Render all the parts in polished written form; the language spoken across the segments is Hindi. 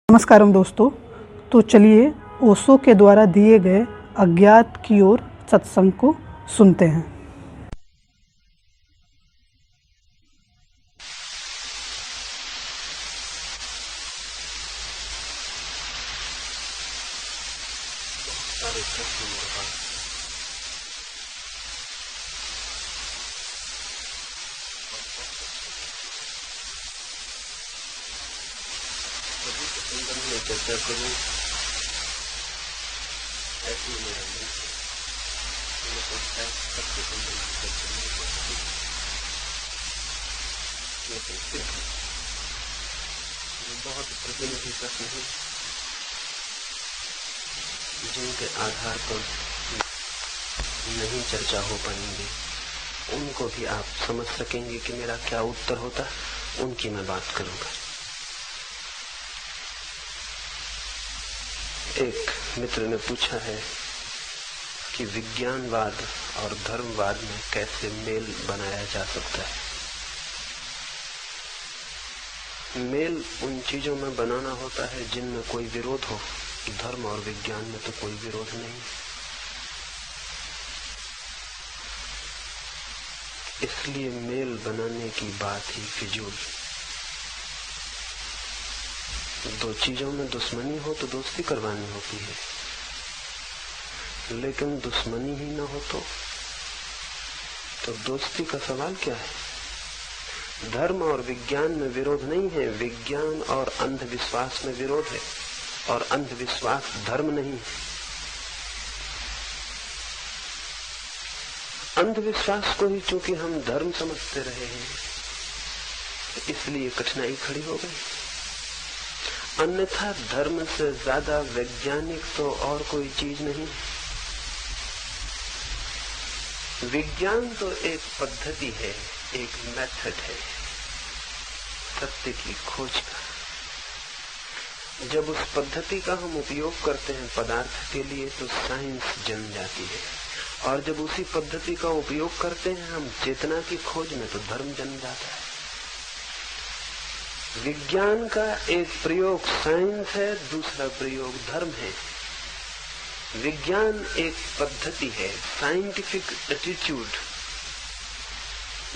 नमस्कारम दोस्तों। तो चलिए ओशो के द्वारा दिए गए अज्ञात की ओर सत्संग को सुनते हैं। सारे प्रश्न मेरे पास सभी के संबंध में चर्चा करूं, ऐसी मेरा मन है। लेकिन सबके संबंध में चर्चा नहीं कर सकती, लेकिन फिर जो बहुत प्रतिनिधि प्रश्न है जिनके आधार पर नहीं चर्चा हो पाएंगे, उनको भी आप समझ सकेंगे कि मेरा क्या उत्तर होता, उनकी मैं बात करूंगा। एक मित्र ने पूछा है कि विज्ञानवाद और धर्मवाद में कैसे मेल बनाया जा सकता है। मेल उन चीजों में बनाना होता है जिनमें कोई विरोध हो। धर्म और विज्ञान में तो कोई विरोध नहीं, इसलिए मेल बनाने की बात ही फिजूल। दो चीजों में दुश्मनी हो तो दोस्ती करवानी होती है, लेकिन दुश्मनी ही न हो तो दोस्ती का सवाल क्या है। धर्म और विज्ञान में विरोध नहीं है, विज्ञान और अंधविश्वास में विरोध है, और अंधविश्वास धर्म नहीं है। अंधविश्वास को ही चूंकि हम धर्म समझते रहे हैं, इसलिए कठिनाई खड़ी हो गई। अन्यथा धर्म से ज्यादा वैज्ञानिक तो और कोई चीज नहीं। विज्ञान तो एक पद्धति है, एक मेथड है सत्य की खोज का। जब उस पद्धति का हम उपयोग करते हैं पदार्थ के लिए तो साइंस जन्म जाती है, और जब उसी पद्धति का उपयोग करते हैं हम चेतना की खोज में तो धर्म जन्म जाता है। विज्ञान का एक प्रयोग साइंस है, दूसरा प्रयोग धर्म है। विज्ञान एक पद्धति है, साइंटिफिक एटीट्यूड,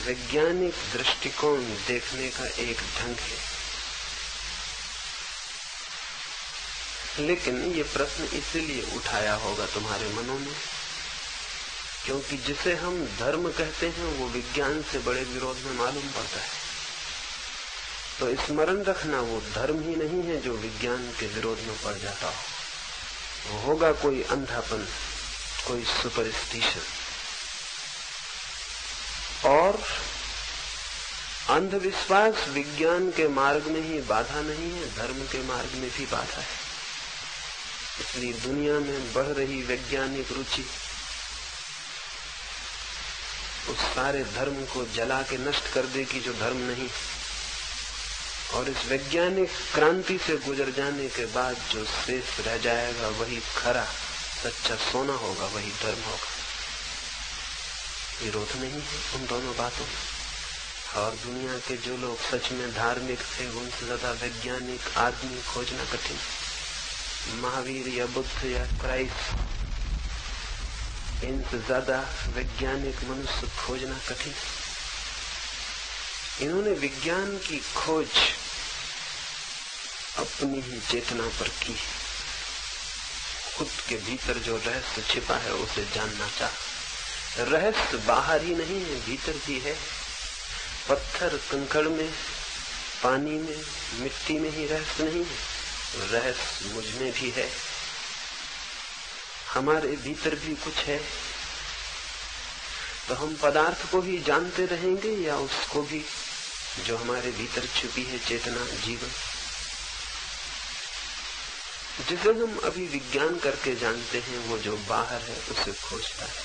वैज्ञानिक दृष्टिकोण देखने का एक ढंग है। लेकिन ये प्रश्न इसीलिए उठाया होगा तुम्हारे मनों में क्योंकि जिसे हम धर्म कहते हैं वो विज्ञान से बड़े विरोध में मालूम पड़ता है। तो स्मरण रखना, वो धर्म ही नहीं है जो विज्ञान के विरोध में पड़ जाता हो। वो होगा कोई अंधापन, कोई सुपरस्टिशन। और अंधविश्वास विज्ञान के मार्ग में ही बाधा नहीं है, धर्म के मार्ग में भी बाधा है। इसलिए दुनिया में बढ़ रही वैज्ञानिक रुचि उस सारे धर्म को जला के नष्ट कर देगी जो धर्म नहीं, और इस वैज्ञानिक क्रांति से गुजर जाने के बाद जो शेष रह जाएगा वही खरा सच्चा सोना होगा, वही धर्म होगा। विरोध नहीं है उन दोनों बातों में। और दुनिया के जो लोग सच में धार्मिक थे उनसे ज्यादा वैज्ञानिक आदमी खोजना कठिन। महावीर या बुद्ध या क्राइस्ट, इनसे ज्यादा वैज्ञानिक मनुष्य खोजना कठिन। इन्होंने विज्ञान की खोज अपनी ही चेतना पर की, खुद के भीतर जो रहस्य छिपा है उसे जानना चाह। रहस्य बाहर ही नहीं है, भीतर भी है। पत्थर कंकड़ में, पानी में, मिट्टी में ही रहस्य नहीं है, रहस्य मुझ में भी है। हमारे भीतर भी कुछ है। तो हम पदार्थ को ही जानते रहेंगे या उसको भी जो हमारे भीतर छुपी है चेतना, जीवन, जिसे हम अभी विज्ञान करके जानते हैं, वो जो बाहर है उसे खोजता है,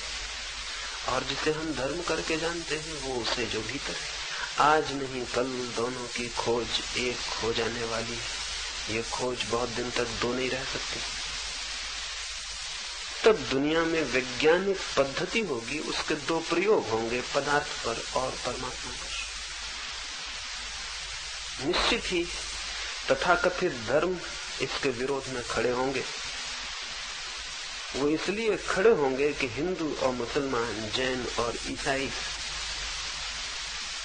और जिसे हम धर्म करके जानते हैं वो उसे जो भीतर है। आज नहीं कल दोनों की खोज एक हो जाने वाली है। ये खोज बहुत दिन तक दो नहीं रह सकती। तब दुनिया में वैज्ञानिक पद्धति होगी, उसके दो प्रयोग होंगे, पदार्थ पर और परमात्मा पर। निश्चित ही तथाकथित धर्म इसके विरोध में खड़े होंगे। वो इसलिए खड़े होंगे कि हिंदू और मुसलमान, जैन और ईसाई,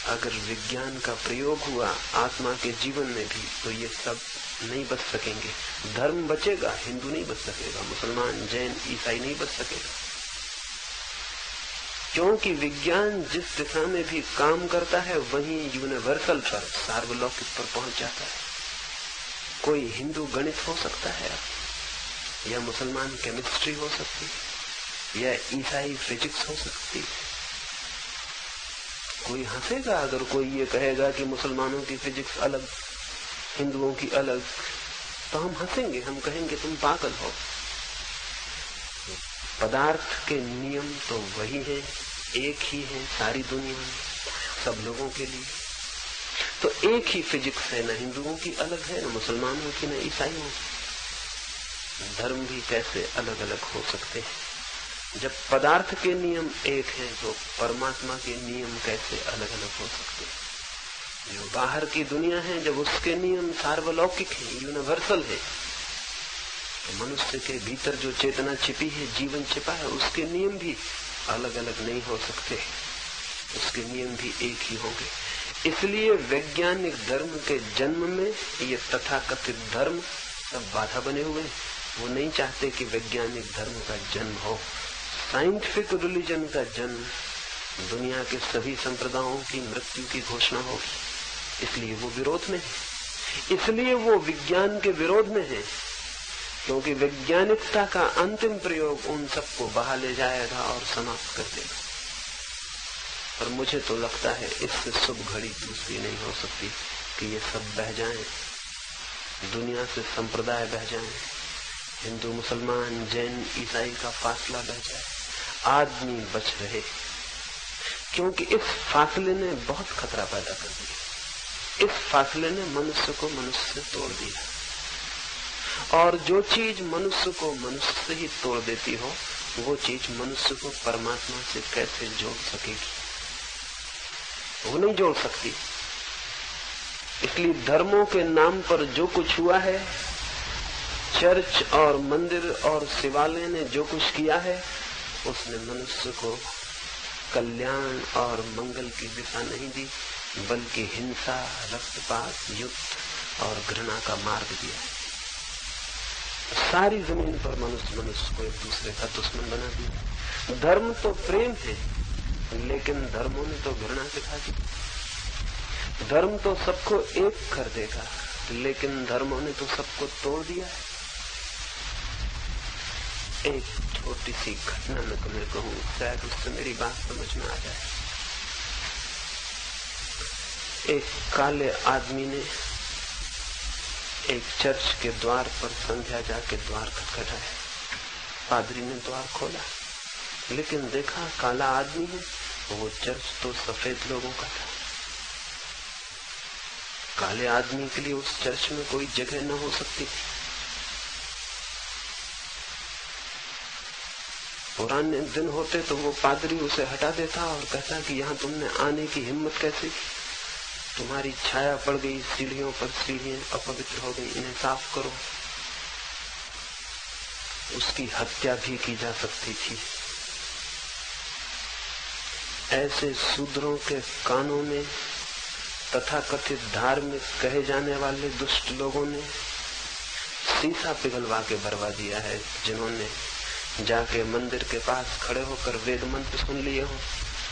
अगर विज्ञान का प्रयोग हुआ आत्मा के जीवन में भी तो ये सब नहीं बच सकेंगे। धर्म बचेगा, हिंदू नहीं बच सकेगा, मुसलमान, जैन, ईसाई नहीं बच सकेगा। क्योंकि विज्ञान जिस दिशा में भी काम करता है वहीं यूनिवर्सल पर, सार्वलौकिक पर पहुंच जाता है। कोई हिंदू गणित हो सकता है, या मुसलमान केमिस्ट्री हो सकती है, या ईसाई फिजिक्स हो सकती है। कोई हंसेगा अगर कोई ये कहेगा कि मुसलमानों की फिजिक्स अलग, हिंदुओं की अलग, तो हम हंसेंगे, हम कहेंगे तुम पागल हो। पदार्थ के नियम तो वही है, एक ही है सारी दुनिया में, सब लोगों के लिए। तो एक ही फिजिक्स है, न हिंदुओं की अलग है, न मुसलमानों की, न ईसाइयों की। धर्म भी कैसे अलग अलग हो सकते हैं? जब पदार्थ के नियम एक हैं तो परमात्मा के नियम कैसे अलग अलग हो सकते हैं? जो बाहर की दुनिया है, जब उसके नियम सार्वलौकिक हैं, यूनिवर्सल है, तो मनुष्य के भीतर जो चेतना छिपी है, जीवन छिपा है, उसके नियम भी अलग अलग नहीं हो सकते। उसके नियम भी एक ही होंगे। इसलिए वैज्ञानिक धर्म के जन्म में ये तथाकथित धर्म सब बाधा बने हुए हैं। वो नहीं चाहते कि वैज्ञानिक धर्म का जन्म हो। साइंटिफिक रिलीजन का जन्म दुनिया के सभी संप्रदायों की मृत्यु की घोषणा होगी। इसलिए वो विरोध में है, इसलिए वो विज्ञान के विरोध में है, क्योंकि वैज्ञानिकता का अंतिम प्रयोग उन सबको बहा ले जाएगा और समाप्त कर देगा। और मुझे तो लगता है इससे शुभ घड़ी दूसरी नहीं हो सकती कि ये सब बह जाएं, दुनिया से संप्रदाय बह जाएं, हिंदू, मुसलमान, जैन, ईसाई का फासला बह जाए, आदमी बच रहे। क्योंकि इस फासले ने बहुत खतरा पैदा कर दिया। इस फासले ने मनुष्य को मनुष्य से तोड़ दिया। और जो चीज मनुष्य को मनुष्य से ही तोड़ देती हो, वो चीज मनुष्य को परमात्मा से कैसे जोड़ सकेगी? वो नहीं जोड़ सकती। इसलिए धर्मों के नाम पर जो कुछ हुआ है, चर्च और मंदिर और शिवालय ने जो कुछ किया है, उसने मनुष्य को कल्याण और मंगल की दिशा नहीं दी, बल्कि हिंसा, रक्तपात, युद्ध और घृणा का मार्ग दिया है। सारी जमीन पर मनुष्य को एक दूसरे का दुश्मन बना दिया। धर्म तो प्रेम है, लेकिन धर्मों ने तो घृणा सिखा दी। धर्म तो सबको एक कर देगा, लेकिन धर्मों ने तो सबको तोड़ दिया है। एक छोटी सी घटना मैं तुम्हें कहूं, शायद उससे मेरी बात समझ में आ जाए। एक काले आदमी ने एक चर्च के द्वार पर संध्या जाके द्वार खटखटाया। पादरी ने द्वार खोला, लेकिन देखा काला आदमी है। वो चर्च तो सफेद लोगों का था। काले आदमी के लिए उस चर्च में कोई जगह न हो सकती थी। पुराने दिन होते तो वो पादरी उसे हटा देता और कहता कि यहाँ तुमने आने की हिम्मत कैसे की? तुम्हारी छाया पड़ गई सीढ़ियों पर, सीढ़ियां अपवित्र हो गई, इन्हें साफ करो। उसकी हत्या भी की जा सकती थी। ऐसे शूद्रों के कानों में तथाकथित धार्मिक कहे जाने वाले दुष्ट लोगों ने शीशा पिघलवा के भरवा दिया है, जिन्होंने जाके मंदिर के पास खड़े होकर वेद मंत्र सुन लिए हो,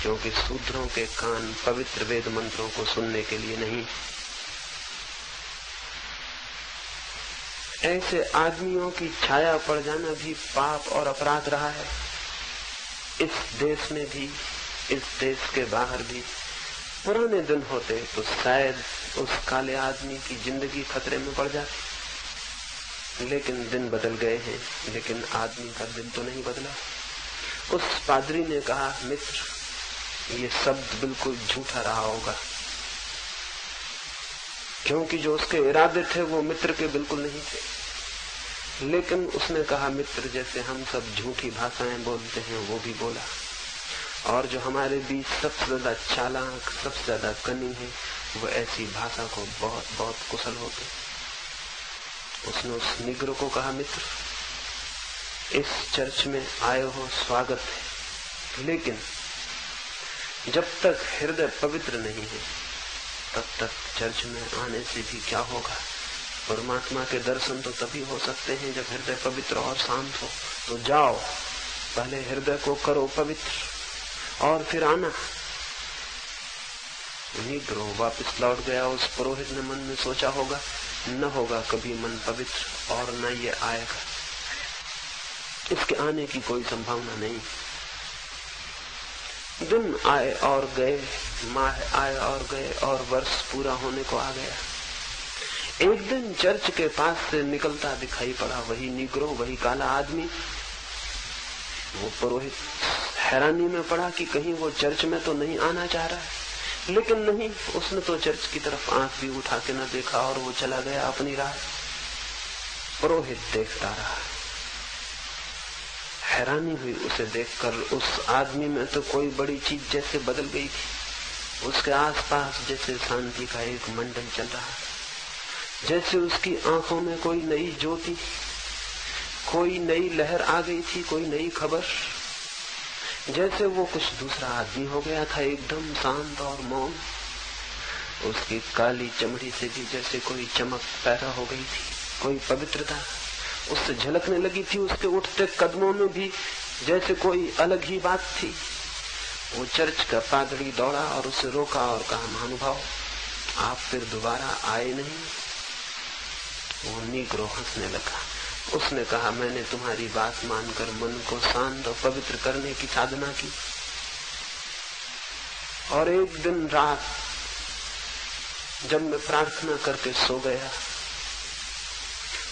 क्योंकि शूद्रों के कान पवित्र वेद मंत्रों को सुनने के लिए नहीं। ऐसे आदमियों की छाया पड़ जाना भी पाप और अपराध रहा है। इस देश में भी, इस देश के बाहर भी। पुराने दिन होते तो शायद उस काले आदमी की जिंदगी खतरे में पड़ जाती, लेकिन दिन बदल गए हैं, लेकिन आदमी का दिल तो नहीं बदला। उस पादरी ने कहा, मित्र, ये शब्द बिल्कुल झूठा रहा होगा, क्योंकि जो उसके इरादे थे वो मित्र के बिल्कुल नहीं थे। लेकिन उसने कहा, मित्र, जैसे हम सब झूठी भाषाएं बोलते हैं वो भी बोला, और जो हमारे बीच सबसे ज्यादा चालाक, सबसे ज्यादा कनी है, वो ऐसी भाषा को बहुत बहुत कुशल होते। उसने उस निग्रो को कहा, मित्र, इस चर्च में आए हो, स्वागत है, लेकिन जब तक हृदय पवित्र नहीं है तब तक चर्च में आने से भी क्या होगा? परमात्मा के दर्शन तो तभी हो सकते हैं जब हृदय पवित्र और शांत हो। तो जाओ, पहले हृदय को करो पवित्र और फिर आना। निग्रो वापस लौट गया। उस पुरोहित ने मन में सोचा होगा, न होगा कभी मन पवित्र और न ये आएगा, इसके आने की कोई संभावना नहीं। दिन आए और गए, माह आए और गए, और वर्ष पूरा होने को आ गया। एक दिन चर्च के पास से निकलता दिखाई पड़ा वही निग्रो, वही काला आदमी। वो पुरोहित हैरानी में पड़ा कि कहीं वो चर्च में तो नहीं आना चाह रहा है, लेकिन नहीं, उसने तो चर्च की तरफ आंख भी उठा के न देखा और वो चला गया अपनी राह। पुरोहित देखता रहा। हैरानी हुई उसे देखकर। उस आदमी में तो कोई बड़ी चीज जैसे बदल गई थी। उसके आसपास जैसे शांति का एक मंडल चल रहा, जैसे उसकी आंखों में कोई नई ज्योति, कोई नई लहर आ गई थी, कोई नई खबर। जैसे वो कुछ दूसरा आदमी हो गया था, एकदम शांत और मौन। उसकी काली चमड़ी से भी जैसे कोई चमक पैदा हो गई थी, कोई पवित्रता उससे झलकने लगी थी। उसके उठते कदमों में भी जैसे कोई अलग ही बात थी। वो चर्च का पादरी दौड़ा और उसे रोका और कहा, महानुभाव, आप फिर दोबारा आए नहीं? वो निग्रो हंसने लगा। उसने कहा, मैंने तुम्हारी बात मानकर मन को शांत और पवित्र करने की साधना की, और एक दिन रात जब मैं प्रार्थना करके सो गया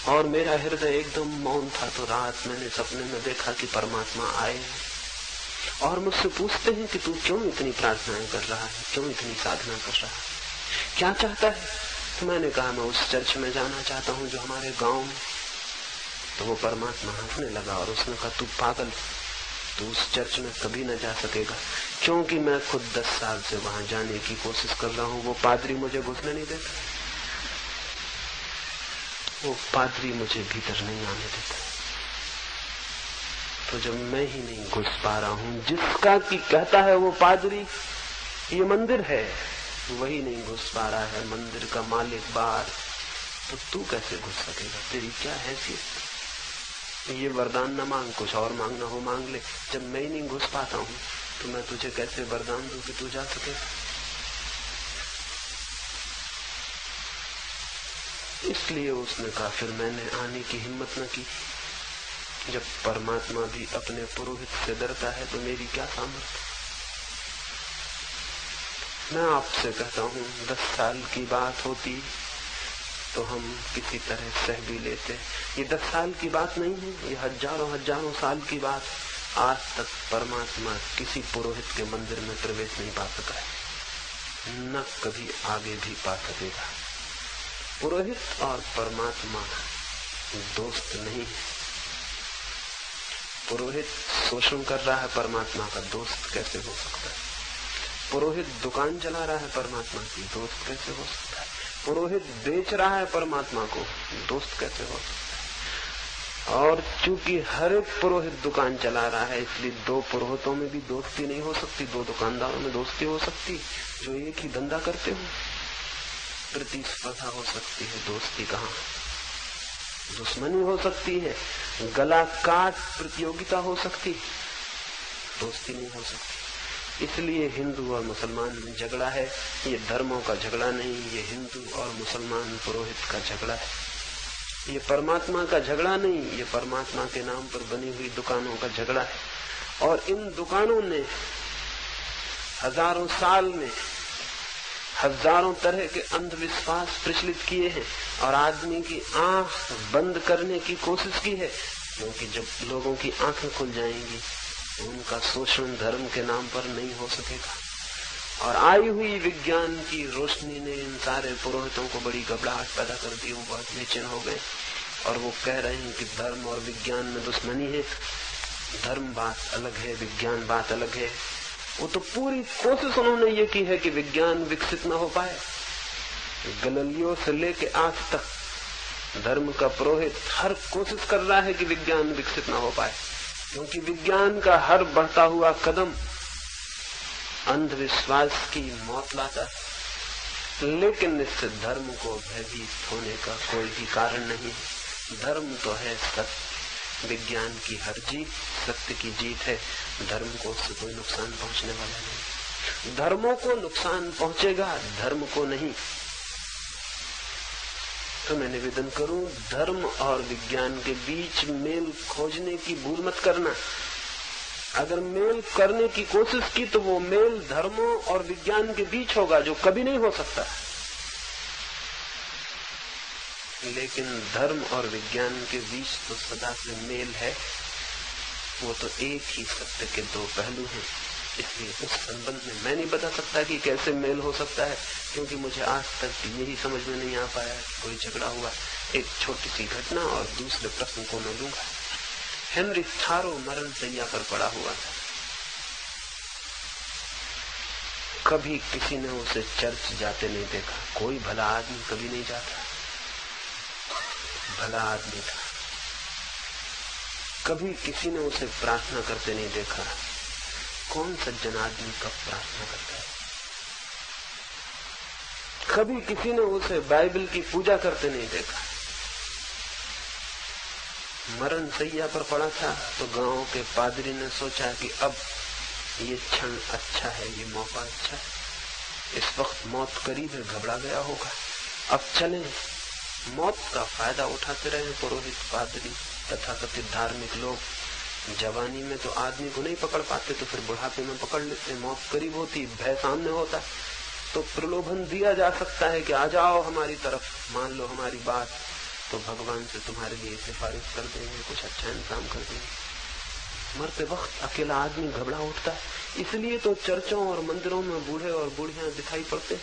और मेरा हृदय एकदम मौन था, तो रात मैंने सपने में देखा कि परमात्मा आए और मुझसे पूछते हैं कि तू क्यों इतनी प्रार्थनाएं कर रहा है, क्यों इतनी साधना कर रहा है, क्या चाहता है? तो मैंने कहा, मैं उस चर्च में जाना चाहता हूं जो हमारे गांव में। तो वो परमात्मा हंसने लगा और उसने कहा, तू पागल, तू उस चर्च में कभी न जा सकेगा, क्योंकि मैं खुद 10 साल से वहां जाने की कोशिश कर रहा हूं। वो पादरी मुझे घुसने नहीं देता, वो पादरी मुझे भीतर नहीं आने देता। तो जब मैं ही नहीं घुस पा रहा हूं, जिसका कि कहता है वो पादरी ये मंदिर है, वही नहीं घुस पा रहा है, मंदिर का मालिक बाहर, तो तू कैसे घुस सकेगा? तेरी क्या हैसियत? ये वरदान न मांग, कुछ और मांगना हो मांग ले। जब मैं ही नहीं घुस पाता हूं तो मैं तुझे कैसे वरदान दूं कि तू जा सकेगा? इसलिए उसने कहा, फिर मैंने आने की हिम्मत न की। जब परमात्मा भी अपने पुरोहित से डरता है तो मेरी क्या सामर्थ्य? मैं आपसे कहता हूं, 10 साल की बात होती तो हम किसी तरह सह भी लेते। ये 10 साल की बात नहीं है, ये हजारों साल की बात। आज तक परमात्मा किसी पुरोहित के मंदिर में प्रवेश नहीं पा सका है, न कभी आगे भी पा सकेगा। पुरोहित और परमात्मा दोस्त नहीं है। पुरोहित शोषण कर रहा है, परमात्मा का दोस्त कैसे हो सकता है? पुरोहित दुकान चला रहा है, परमात्मा की दोस्त कैसे हो सकता है? पुरोहित बेच रहा है परमात्मा को, दोस्त कैसे हो सकता है? और चूंकि हर एक पुरोहित दुकान चला रहा है, इसलिए 2 पुरोहितों में भी दोस्ती नहीं हो सकती, 2 दुकानदारों में दोस्ती हो सकती जो एक ही धंधा करते हो। प्रतिस्पर्धा हो सकती है, दोस्ती कहाँ? दुश्मनी हो सकती है, गला काट प्रतियोगिता हो सकती, दोस्ती नहीं हो सकती। इसलिए हिंदू और मुसलमान में झगड़ा है। ये धर्मों का झगड़ा नहीं, ये हिंदू और मुसलमान पुरोहित का झगड़ा है। ये परमात्मा का झगड़ा नहीं, ये परमात्मा के नाम पर बनी हुई दुकानों का झगड़ा है। और इन दुकानों ने हजारों साल में हजारों तरह के अंधविश्वास प्रचलित किए हैं और आदमी की आंख बंद करने की कोशिश की है, क्योंकि जब लोगों की आंखें खुल जाएंगी उनका शोषण धर्म के नाम पर नहीं हो सकेगा। और आई हुई विज्ञान की रोशनी ने इन सारे पुरोहितों को बड़ी घबराहट पैदा कर दी। वो बहुत बेचैन हो गए और वो कह रहे हैं कि धर्म और विज्ञान में दुश्मनी है, धर्म बात अलग है, विज्ञान बात अलग है। वो तो पूरी कोशिश उन्होंने ये की है कि विज्ञान विकसित न हो पाए। गैलीलियो से लेके आज तक धर्म का पुरोहित हर कोशिश कर रहा है कि विज्ञान विकसित ना हो पाए, क्योंकि विज्ञान का हर बढ़ता हुआ कदम अंधविश्वास की मौत लाता है। लेकिन इससे धर्म को भयभीत होने का कोई भी कारण नहीं है। धर्म तो है सत्य, विज्ञान की हर जीत सत्य की जीत है। धर्म को उससे कोई नुकसान पहुंचने वाला नहीं। धर्मों को नुकसान पहुंचेगा, धर्म को नहीं। तो मैं निवेदन करूं, धर्म और विज्ञान के बीच मेल खोजने की भूल मत करना। अगर मेल करने की कोशिश की तो वो मेल धर्मों और विज्ञान के बीच होगा, जो कभी नहीं हो सकता। लेकिन धर्म और विज्ञान के बीच तो सदा से मेल है। वो तो एक ही सत्य के दो पहलू हैं। इसलिए उस संबंध में मैं नहीं बता सकता कि कैसे मेल हो सकता है, क्योंकि मुझे आज तक यही समझ में नहीं आ पाया कि कोई झगड़ा हुआ। एक छोटी सी घटना और दूसरे प्रश्न को मैं लूंगा। हेनरी थारो मरण शैया पर पड़ा हुआ था। कभी किसी ने उसे चर्च जाते नहीं देखा। कोई भला आदमी कभी नहीं जाता, भला आदमी था। कभी किसी ने उसे प्रार्थना करते नहीं देखा। कौन सज्जन आदमी कब प्रार्थना करता है? कभी किसी ने उसे बाइबल की पूजा करते नहीं देखा। मरण शैया पर पड़ा था तो गांव के पादरी ने सोचा कि अब ये क्षण अच्छा है, ये मौका अच्छा है, इस वक्त मौत करीब है, घबरा गया होगा, अब चलें। मौत का फायदा उठाते रहे पुरोहित, पादरी, तथाकथित धार्मिक लोग। जवानी में तो आदमी को नहीं पकड़ पाते, तो फिर बुढ़ापे में पकड़ लेते। मौत करीब होती, भय सामने होता, तो प्रलोभन दिया जा सकता है कि आ जाओ हमारी तरफ, मान लो हमारी बात, तो भगवान से तुम्हारे लिए सिफारिश कर देंगे, कुछ अच्छा इंतजाम कर देंगे। मरते वक्त अकेला आदमी घबरा उठता है। इसलिए तो चर्चों और मंदिरों में बूढ़े और बूढ़ियां दिखाई पड़ते,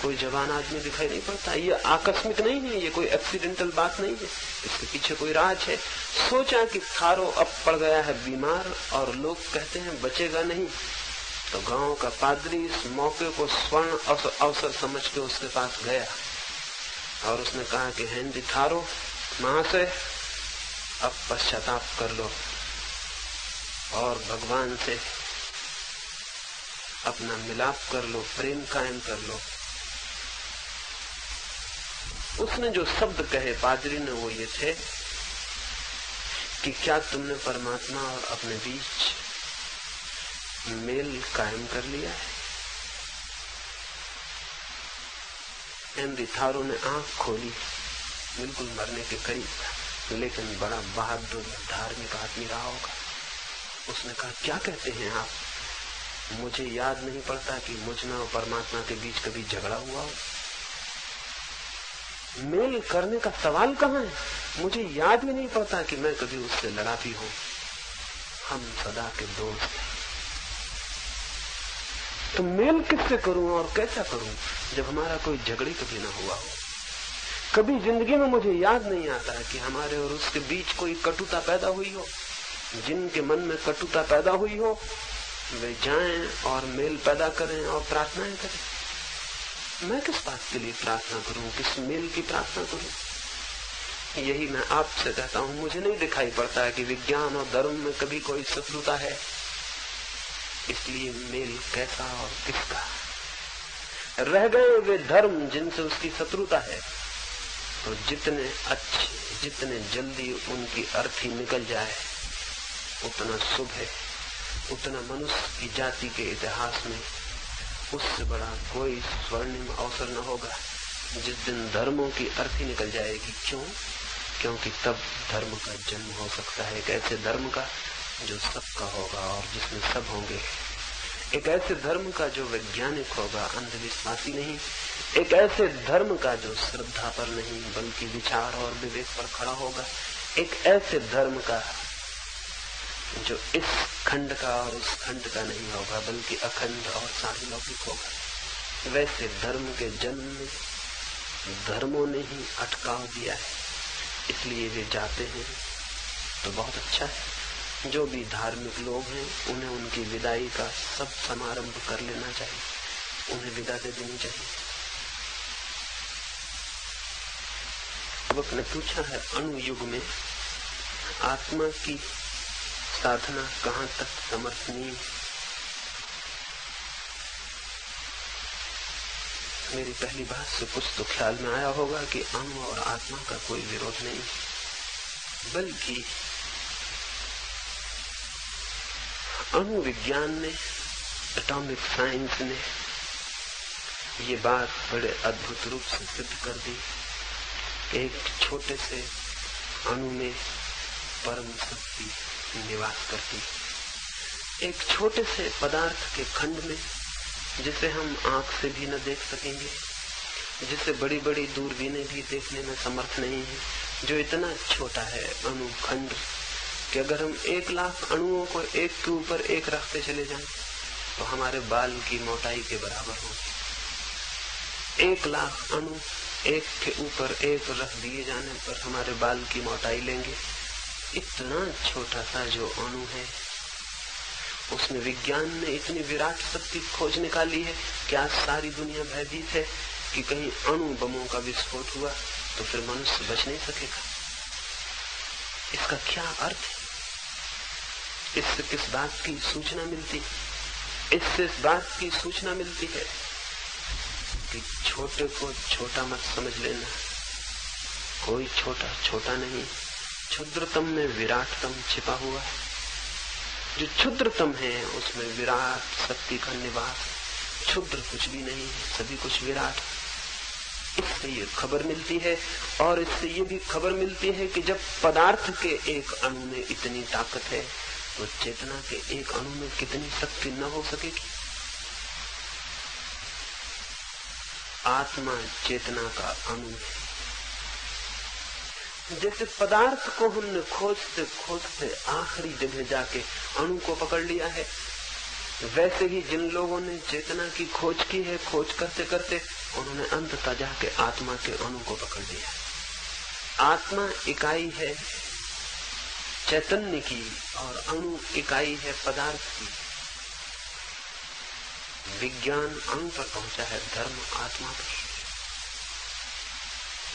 कोई जवान आदमी दिखाई नहीं पड़ता। ये आकस्मिक नहीं है, ये कोई एक्सीडेंटल बात नहीं है, इसके पीछे कोई राज है। सोचा कि थारो अब पड़ गया है बीमार और लोग कहते हैं बचेगा नहीं, तो गांव का पादरी इस मौके को स्वर्ण अवसर समझ के उसके पास गया और उसने कहा कि हेनरी थारो महाशय, अब पश्चाताप कर लो और भगवान से अपना मिलाप कर लो, प्रेम कायम कर लो। उसने जो शब्द कहे पादरी ने वो ये थे कि क्या तुमने परमात्मा और अपने बीच मेल कायम कर लिया है? हेनरी थारो ने आंख खोली, बिल्कुल मरने के करीब था, लेकिन बड़ा बहादुर धार्मिक आदमी रहा होगा। उसने कहा, क्या कहते हैं आप? मुझे याद नहीं पड़ता कि मुझमें और परमात्मा के बीच कभी झगड़ा हुआ हो। मेल करने का सवाल कहाँ है? मुझे याद भी नहीं पड़ता कि मैं कभी उससे लड़ा भी हूं। हम सदा के दोस्त हैं। तो मेल किससे करूं और कैसा करूं जब हमारा कोई झगड़ी कभी ना हुआ हो? कभी जिंदगी में मुझे याद नहीं आता कि हमारे और उसके बीच कोई कटुता पैदा हुई हो। जिनके मन में कटुता पैदा हुई हो वे जाएं और मेल पैदा करें और प्रार्थनाएं करें। मैं किस बात के लिए प्रार्थना करूं, किस मेल की प्रार्थना करूं? यही मैं आपसे कहता हूं, मुझे नहीं दिखाई पड़ता है कि विज्ञान और धर्म में कभी कोई शत्रुता है। इसलिए मेल कैसा और किसका? रह गए वे धर्म जिनसे उसकी शत्रुता है, तो जितने अच्छे, जितने जल्दी उनकी अर्थी निकल जाए उतना शुभ है। उतना मनुष्य की जाति के इतिहास में उससे बड़ा कोई स्वर्णिम अवसर न होगा जिस दिन धर्मों की अर्थी निकल जाएगी। क्यों? क्योंकि तब धर्म का जन्म हो सकता है, एक ऐसे धर्म का जो सबका होगा और जिसमें सब होंगे। एक ऐसे धर्म का जो वैज्ञानिक होगा, अंधविश्वासी नहीं। एक ऐसे धर्म का जो श्रद्धा पर नहीं बल्कि विचार और विवेक पर खड़ा होगा। एक ऐसे धर्म का जो इस खंड का और उस खंड का नहीं होगा बल्कि अखंड और सार्वलौकिक होगा। वैसे धर्म के जन्म में धर्मों ने ही अटकाव दिया है, इसलिए वे जाते हैं तो बहुत अच्छा है। जो भी धार्मिक लोग हैं उन्हें उनकी विदाई का सब समारंभ कर लेना चाहिए, उन्हें विदा दे देनी चाहिए। युवक ने पूछा है, अणु युग में आत्मा की साधना कहाँ तक समर्थनीय? मेरी पहली बात से कुछ तो ख्याल में आया होगा कि अणु और आत्मा का कोई विरोध नहीं, बल्कि अणु विज्ञान ने, एटॉमिक साइंस ने ये बात बड़े अद्भुत रूप से सिद्ध कर दी कि एक छोटे से अणु में परम शक्ति निवास करती। एक छोटे से पदार्थ के खंड में, जिसे हम आंख से भी न देख सकेंगे, जिसे बड़ी बड़ी दूरबीनें भी देखने में समर्थ नहीं है, जो इतना छोटा है अणु खंड कि अगर हम 1,00,000 अणुओं को एक के ऊपर एक रखते चले जाएं तो हमारे बाल की मोटाई के बराबर होगी। 1,00,000 अणु एक के ऊपर एक रख दिए जाने पर हमारे बाल की मोटाई लेंगे। इतना छोटा सा जो अणु है, उसमें विज्ञान ने इतनी विराट शक्ति खोज निकाली है कि आज सारी दुनिया भयभीत है कि कहीं अणु बमों का विस्फोट हुआ तो फिर मनुष्य बच नहीं सकेगा। इसका क्या अर्थ है? इससे किस बात की सूचना मिलती? इससे इस बात की सूचना मिलती है कि छोटे को छोटा मत समझ लेना। कोई छोटा छोटा नहीं, क्षुद्रतम में विराटतम छिपा हुआ है। जो क्षुद्रतम है उसमें विराट शक्ति का निवास। क्षुद्र कुछ भी नहीं है, सभी कुछ विराट। इससे ये खबर मिलती है, और इससे ये भी खबर मिलती है कि जब पदार्थ के एक अणु में इतनी ताकत है तो चेतना के एक अणु में कितनी शक्ति न हो सकेगी। आत्मा चेतना का अणु है। जैसे पदार्थ को हमने खोजते खोजते आखिरी जगह जाके अणु को पकड़ लिया है, वैसे ही जिन लोगों ने चेतना की खोज की है, खोज करते करते उन्होंने अंततः जाके आत्मा के अणु को पकड़ लिया। आत्मा इकाई है चैतन्य की और अणु इकाई है पदार्थ की। विज्ञान अणु पर पहुंचा है, धर्म आत्मा पर।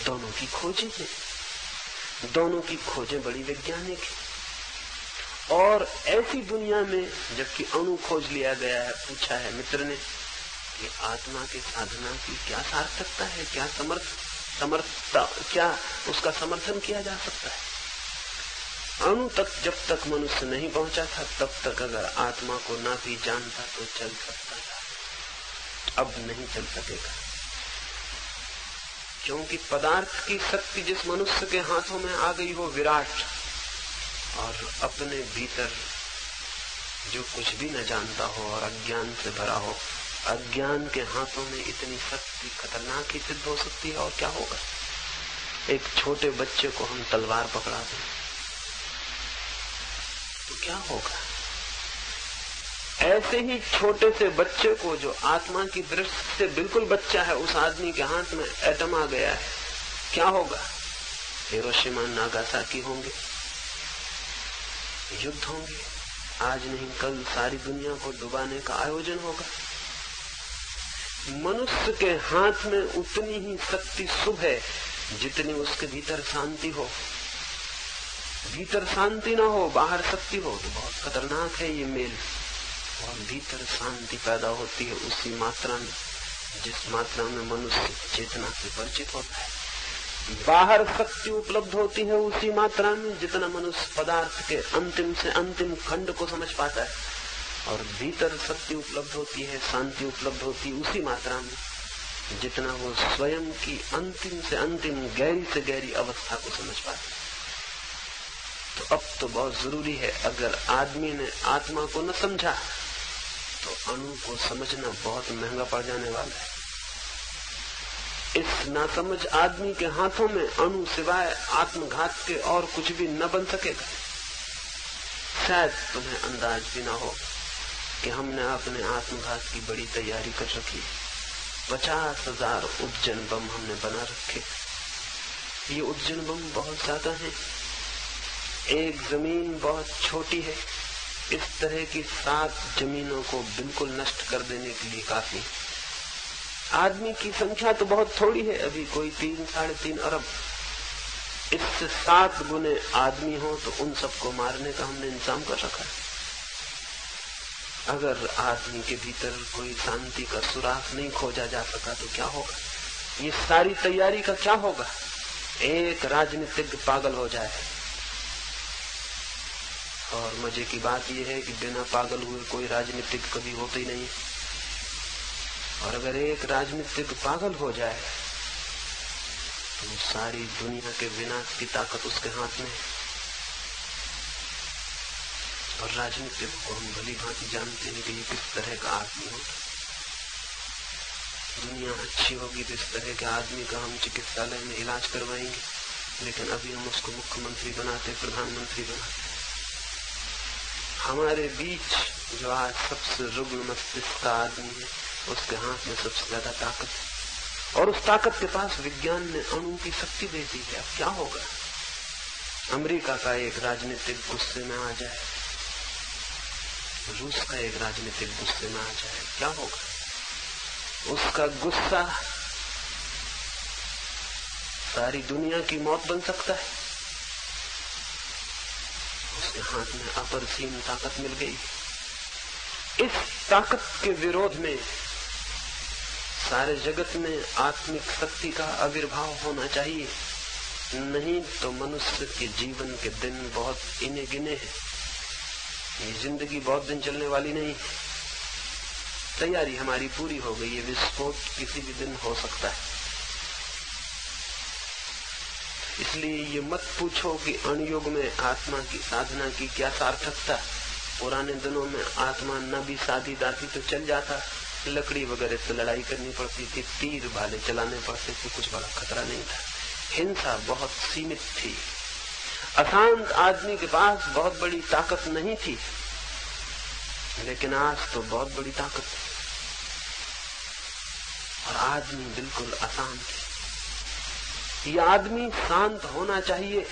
दोनों की खोजें हैं, दोनों की खोजें बड़ी वैज्ञानिक है। और ऐसी दुनिया में जबकि अणु खोज लिया गया है, पूछा है मित्र ने कि आत्मा की साधना की क्या सार्थकता है, क्या समर्थता, क्या उसका समर्थन किया जा सकता है। अणु तक जब तक मनुष्य नहीं पहुंचा था तब तक अगर आत्मा को ना भी जानता तो चल सकता था। अब नहीं चल सकेगा, क्योंकि पदार्थ की शक्ति जिस मनुष्य के हाथों में आ गई वो विराट, और अपने भीतर जो कुछ भी न जानता हो और अज्ञान से भरा हो, अज्ञान के हाथों में इतनी शक्ति खतरनाक ही सिद्ध हो सकती है। और क्या होगा? एक छोटे बच्चे को हम तलवार पकड़ा दें तो क्या होगा? ऐसे ही छोटे से बच्चे को, जो आत्मा की दृष्टि से बिल्कुल बच्चा है, उस आदमी के हाथ में एटम आ गया है, क्या होगा? हिरोशिमा नागासाकी होंगे, युद्ध होंगे, आज नहीं कल सारी दुनिया को डुबाने का आयोजन होगा। मनुष्य के हाथ में उतनी ही शक्ति शुभ है जितनी उसके भीतर शांति हो। भीतर शांति ना हो, बाहर शक्ति हो तो बहुत खतरनाक है ये मेल। और भीतर शांति पैदा होती है उसी मात्रा में जिस मात्रा में मनुष्य चेतना से परिचित होता है। बाहर शक्ति उपलब्ध होती है उसी मात्रा में जितना मनुष्य पदार्थ के अंतिम से अंतिम खंड को समझ पाता है। और भीतर शक्ति उपलब्ध होती है, शांति उपलब्ध होती है उसी मात्रा में जितना वो स्वयं की अंतिम से अंतिम गहरी से गहरी अवस्था को समझ पाता है। तो अब तो बहुत जरूरी है, अगर आदमी ने आत्मा को न समझा तो अणु को समझना बहुत महंगा पड़ जाने वाला है। इस नासमझ आदमी के हाथों में अणु सिवाय आत्मघात के और कुछ भी न बन सकेगा। शायद तुम्हें अंदाज भी ना हो कि हमने अपने आत्मघात की बड़ी तैयारी कर रखी। 50,000 उद्जन बम हमने बना रखे। ये उद्जन बम बहुत ज्यादा है। एक जमीन बहुत छोटी है, इस तरह की 7 जमीनों को बिल्कुल नष्ट कर देने के लिए काफी। आदमी की संख्या तो बहुत थोड़ी है, अभी कोई 3-3.5 अरब। इससे 7 गुने आदमी हो तो उन सबको मारने का हमने इंतजाम कर रखा है। अगर आदमी के भीतर कोई शांति का सुराग नहीं खोजा जा सका तो क्या होगा? ये सारी तैयारी का क्या होगा? एक राजनीतिज्ञ पागल हो जाए, और मजे की बात यह है कि बिना पागल हुए कोई राजनीतिज्ञ कभी होते ही नहीं। और अगर एक राजनीतिज्ञ पागल हो जाए तो सारी दुनिया के विनाश की ताकत उसके हाथ में है। और राजनीतिज्ञ को हम भली भांति जानते हैं कि ये किस तरह का आदमी होता है। दुनिया अच्छी होगी तो इस तरह के आदमी का हम चिकित्सालय में इलाज करवाएंगे, लेकिन अभी हम उसको मुख्यमंत्री बनाते, प्रधानमंत्री बनाते। हमारे बीच जो आज सबसे रुग्ण मस्तिष्क का आदमी है, उसके हाथ में सबसे ज्यादा ताकत है, और उस ताकत के पास विज्ञान ने अणु की शक्ति दे दी है। अब क्या होगा? अमेरिका का एक राजनीतिक गुस्से में आ जाए, रूस का एक राजनीतिक गुस्से में आ जाए, क्या होगा? उसका गुस्सा सारी दुनिया की मौत बन सकता है। उसके हाथ में अपरिसीम ताकत मिल गई। इस ताकत के विरोध में सारे जगत में आत्मिक शक्ति का आविर्भाव होना चाहिए, नहीं तो मनुष्य के जीवन के दिन बहुत इने गिने हैं। ये जिंदगी बहुत दिन चलने वाली नहीं। तैयारी हमारी पूरी हो गई है, विस्फोट किसी भी दिन हो सकता है। इसलिए ये मत पूछो कि अणुयुग में आत्मा की साधना की क्या सार्थकता। पुराने दिनों में आत्मा न भी साधी दाती तो चल जाता, लकड़ी वगैरह से लड़ाई करनी पड़ती थी, तीर भाले चलाने पड़ते थे, कुछ बड़ा खतरा नहीं था। हिंसा बहुत सीमित थी। अशांत आदमी के पास बहुत बड़ी ताकत नहीं थी, लेकिन आज तो बहुत बड़ी ताकत है। और आदमी बिल्कुल अशांत है। यह आदमी शांत होना चाहिए।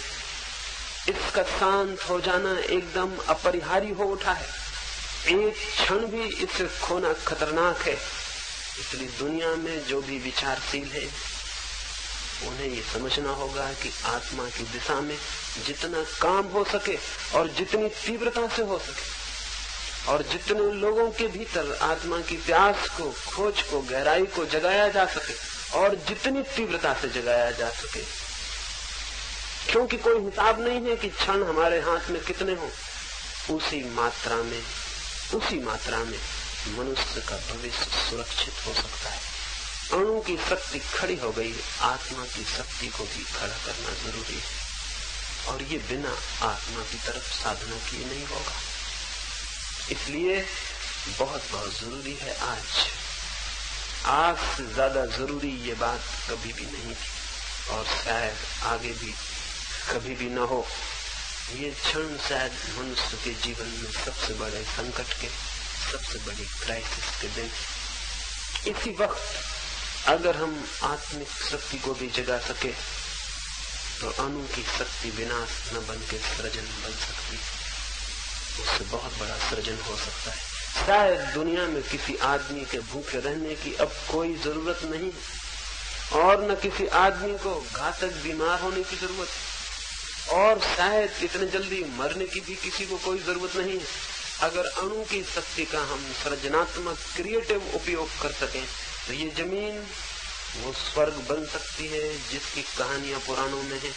इसका शांत हो जाना एकदम अपरिहार्य हो उठा है। एक क्षण भी इसे खोना खतरनाक है। इसलिए दुनिया में जो भी विचारशील है, उन्हें ये समझना होगा कि आत्मा की दिशा में जितना काम हो सके और जितनी तीव्रता से हो सके, और जितने लोगों के भीतर आत्मा की प्यास को, खोज को, गहराई को जगाया जा सके, और जितनी तीव्रता से जगाया जा सके, क्योंकि कोई हिसाब नहीं है कि क्षण हमारे हाथ में कितने हो, उसी मात्रा में मनुष्य का भविष्य सुरक्षित हो सकता है। अणु की शक्ति खड़ी हो गई, आत्मा की शक्ति को भी खड़ा करना जरूरी है, और ये बिना आत्मा की तरफ साधना किए नहीं होगा। इसलिए बहुत बहुत जरूरी है। आज से ज्यादा जरूरी ये बात कभी भी नहीं थी, और शायद आगे भी कभी भी न हो। ये क्षण शायद मनुष्य के जीवन में सबसे बड़े संकट के, सबसे बड़ी क्राइसिस के दिन। इसी वक्त अगर हम आत्मिक शक्ति को भी जगा सके तो अणु की शक्ति विनाश न बन के सृजन बन सकती है। उससे बहुत बड़ा सृजन हो सकता है। शायद दुनिया में किसी आदमी के भूखे रहने की अब कोई जरूरत नहीं, और न किसी आदमी को घातक बीमार होने की जरूरत है, और शायद इतने जल्दी मरने की भी किसी को कोई जरूरत नहीं है। अगर अणु की शक्ति का हम सृजनात्मक क्रिएटिव उपयोग कर सकें तो ये जमीन वो स्वर्ग बन सकती है जिसकी कहानियां पुराणों में है।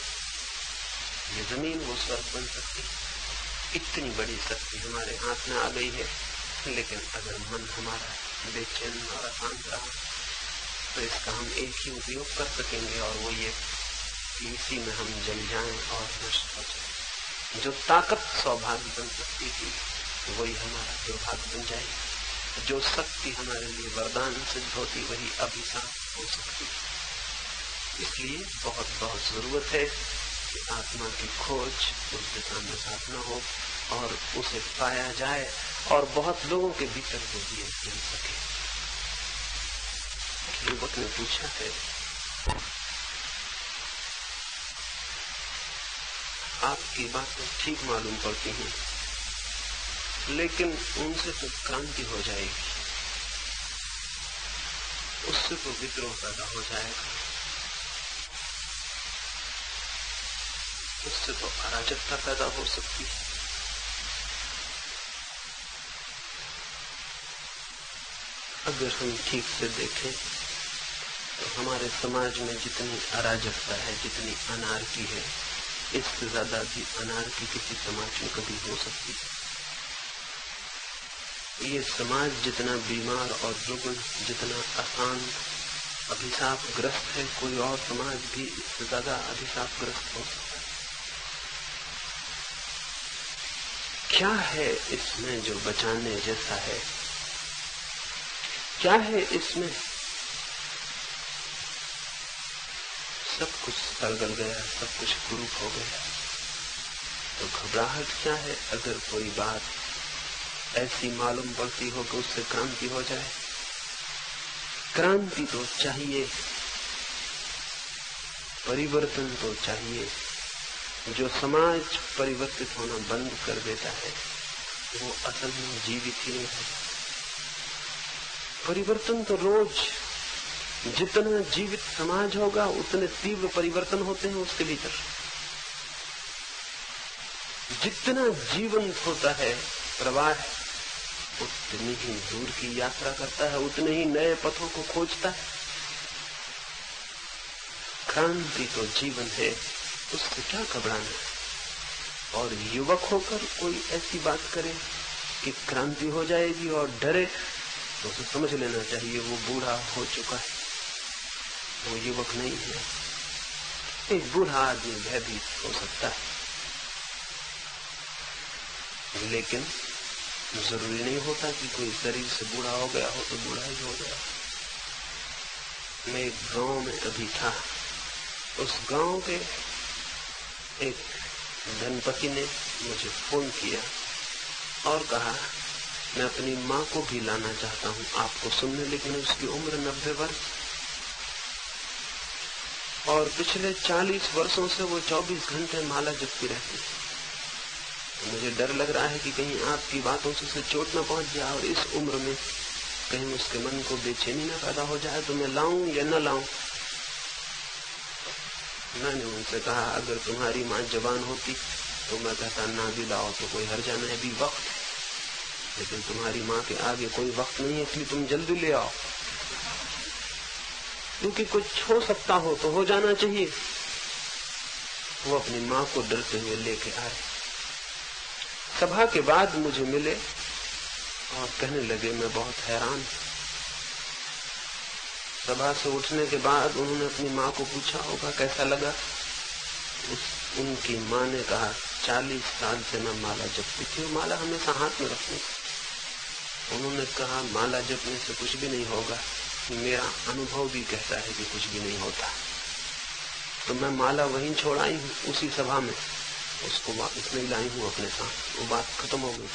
ये जमीन वो स्वर्ग बन सकती है। इतनी बड़ी शक्ति हमारे हाथ में आ गई है, लेकिन अगर मन हमारा बेचैन और अशांत रहा तो इसका हम एक ही उपयोग कर सकेंगे, और वो ये कि इसी में हम जल जाएं और नष्ट हो जाएं। जो ताकत सौभाग्य बन सकती थी वही हमारा दुर्भाग्य बन जाएगी। जो शक्ति हमारे लिए वरदान सिद्ध होती वही अभिशाप हो सकती है। इसलिए बहुत बहुत जरूरत है कि आत्मा की खोज उस दिशा में साधना हो और उसे पाया जाए, और बहुत लोगों के भीतर वो भी मिल सके। युवक ने पूछा है, आपकी बातें ठीक मालूम पड़ती हैं, लेकिन उनसे तो क्रांति हो जाएगी, उससे तो विद्रोह पैदा हो जाएगा। उससे तो अराजकता पैदा हो सकती है। अगर हम ठीक से देखें तो हमारे समाज में जितनी अराजकता है, जितनी अनारकी है, इससे ज्यादा भी अनारकी किसी समाज में कभी हो सकती है। ये समाज जितना बीमार और रुग्ण, जितना अशांत, अभिशापग्रस्त है, कोई और समाज भी इससे ज्यादा अभिशापग्रस्त हो सकता है। क्या है इसमें जो बचाने जैसा है? क्या है इसमें? सब कुछ सड़गल गया, सब कुछ कुरूप हो गया, तो घबराहट क्या है? अगर कोई बात ऐसी मालूम पड़ती हो कि उससे क्रांति हो जाए। क्रांति तो चाहिए, परिवर्तन तो चाहिए। जो समाज परिवर्तित होना बंद कर देता है वो असल में जीवित ही नहीं रहता। परिवर्तन तो रोज, जितना जीवित समाज होगा उतने तीव्र परिवर्तन होते हैं उसके भीतर। जितना जीवंत होता है प्रवाह, उतनी ही दूर की यात्रा करता है, उतने ही नए पथों को खोजता है। क्रांति तो जीवन है, उससे क्या घबराना। और युवक होकर कोई ऐसी बात करे कि क्रांति हो जाएगी और डरे, तो उसे समझ लेना चाहिए वो बूढ़ा हो चुका है, वो युवक नहीं है। एक बूढ़ा आदमी भयभीत हो सकता है, लेकिन जरूरी नहीं होता कि कोई शरीर से बूढ़ा हो गया हो तो बूढ़ा ही हो गया। मैं एक गांव में अभी था, उस गांव के एक धनपति ने मुझे फोन किया और कहा मैं अपनी माँ को भी लाना चाहता हूँ आपको सुनने, लेकिन उसकी उम्र 90 वर्ष और पिछले 40 वर्षों से वो 24 घंटे माला जपती रहती है। मुझे डर लग रहा है कि कहीं आपकी बातों से उसे चोट न पहुंच जाए और इस उम्र में कहीं उसके मन को बेचैनी न पैदा हो जाए, तो मैं लाऊं या न लाऊं। मैंने उनसे कहा अगर तुम्हारी माँ जवान होती तो मैं कहता ना भी लाओ तो कोई हर्जा नहीं, अभी वक्त है, लेकिन तुम्हारी माँ के आगे कोई वक्त नहीं है, इसलिए तुम जल्दी ले आओ, क्योंकि कुछ हो सकता हो तो हो जाना चाहिए। वो अपनी माँ को डरते हुए लेके आए। सभा के बाद मुझे मिले और कहने लगे मैं बहुत हैरान। सभा से उठने के बाद उन्होंने अपनी माँ को पूछा होगा कैसा लगा। उनकी माँ ने कहा 40 साल से मैं माला जपती थी, माला हमेशा हाथ में रखती थी। उन्होंने कहा माला जपने से कुछ भी नहीं होगा, मेरा अनुभव भी कहता है कि कुछ भी नहीं होता। तो मैं माला वहीं छोड़ आई हूँ उसी सभा में, उसको वापस नहीं लाई हूँ अपने साथ। वो बात खत्म हो गई।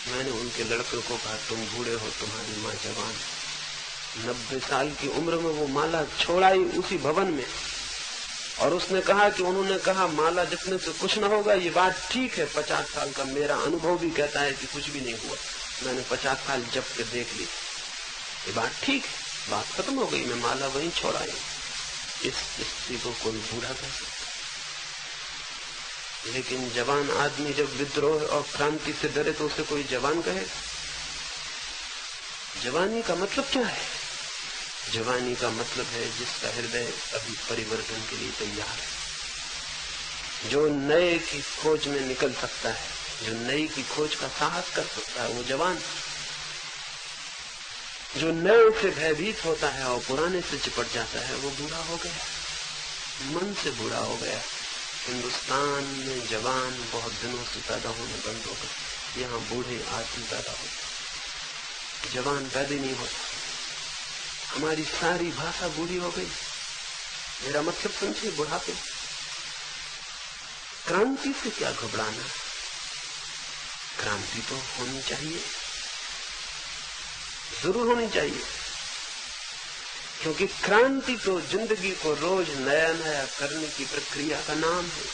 मैंने उनके लड़के को कहा तुम बूढ़े हो, तुम्हारी माँ जवान, 90 साल की उम्र में वो माला छोड़ आई उसी भवन में। और उसने कहा कि उन्होंने कहा माला जपने से कुछ न होगा, ये बात ठीक है, 50 साल का मेरा अनुभव भी कहता है कि कुछ भी नहीं हुआ, मैंने 50 साल जप के देख ली, ये बात ठीक है, बात खत्म हो गई, मैं माला वहीं छोड़ आई। इस स्थिति को कोई बूढ़ा कह सकता, लेकिन जवान आदमी जब विद्रोह और क्रांति से डरे तो उसे कोई जवान कहे। जवानी का मतलब क्या है? जवानी का मतलब है जिसका हृदय अभी परिवर्तन के लिए तैयार है, जो नए की खोज में निकल सकता है, जो नई की खोज का साहस कर सकता है, वो जवान। जो नए से भयभीत होता है और पुराने से चिपट जाता है वो बूढ़ा हो गया, मन से बूढ़ा हो गया। हिंदुस्तान में जवान बहुत दिनों से पैदा होने बंद हो गए, यहाँ बूढ़े आदमी पैदा होते, जवान पैदा नहीं होता। हमारी सारी भाषा बूढ़ी हो गई। मेरा मतलब समझिए, बुढ़ापे। क्रांति से क्या घबराना, क्रांति तो होनी चाहिए, जरूर होनी चाहिए, क्योंकि क्रांति तो जिंदगी को रोज नया नया करने की प्रक्रिया का नाम है।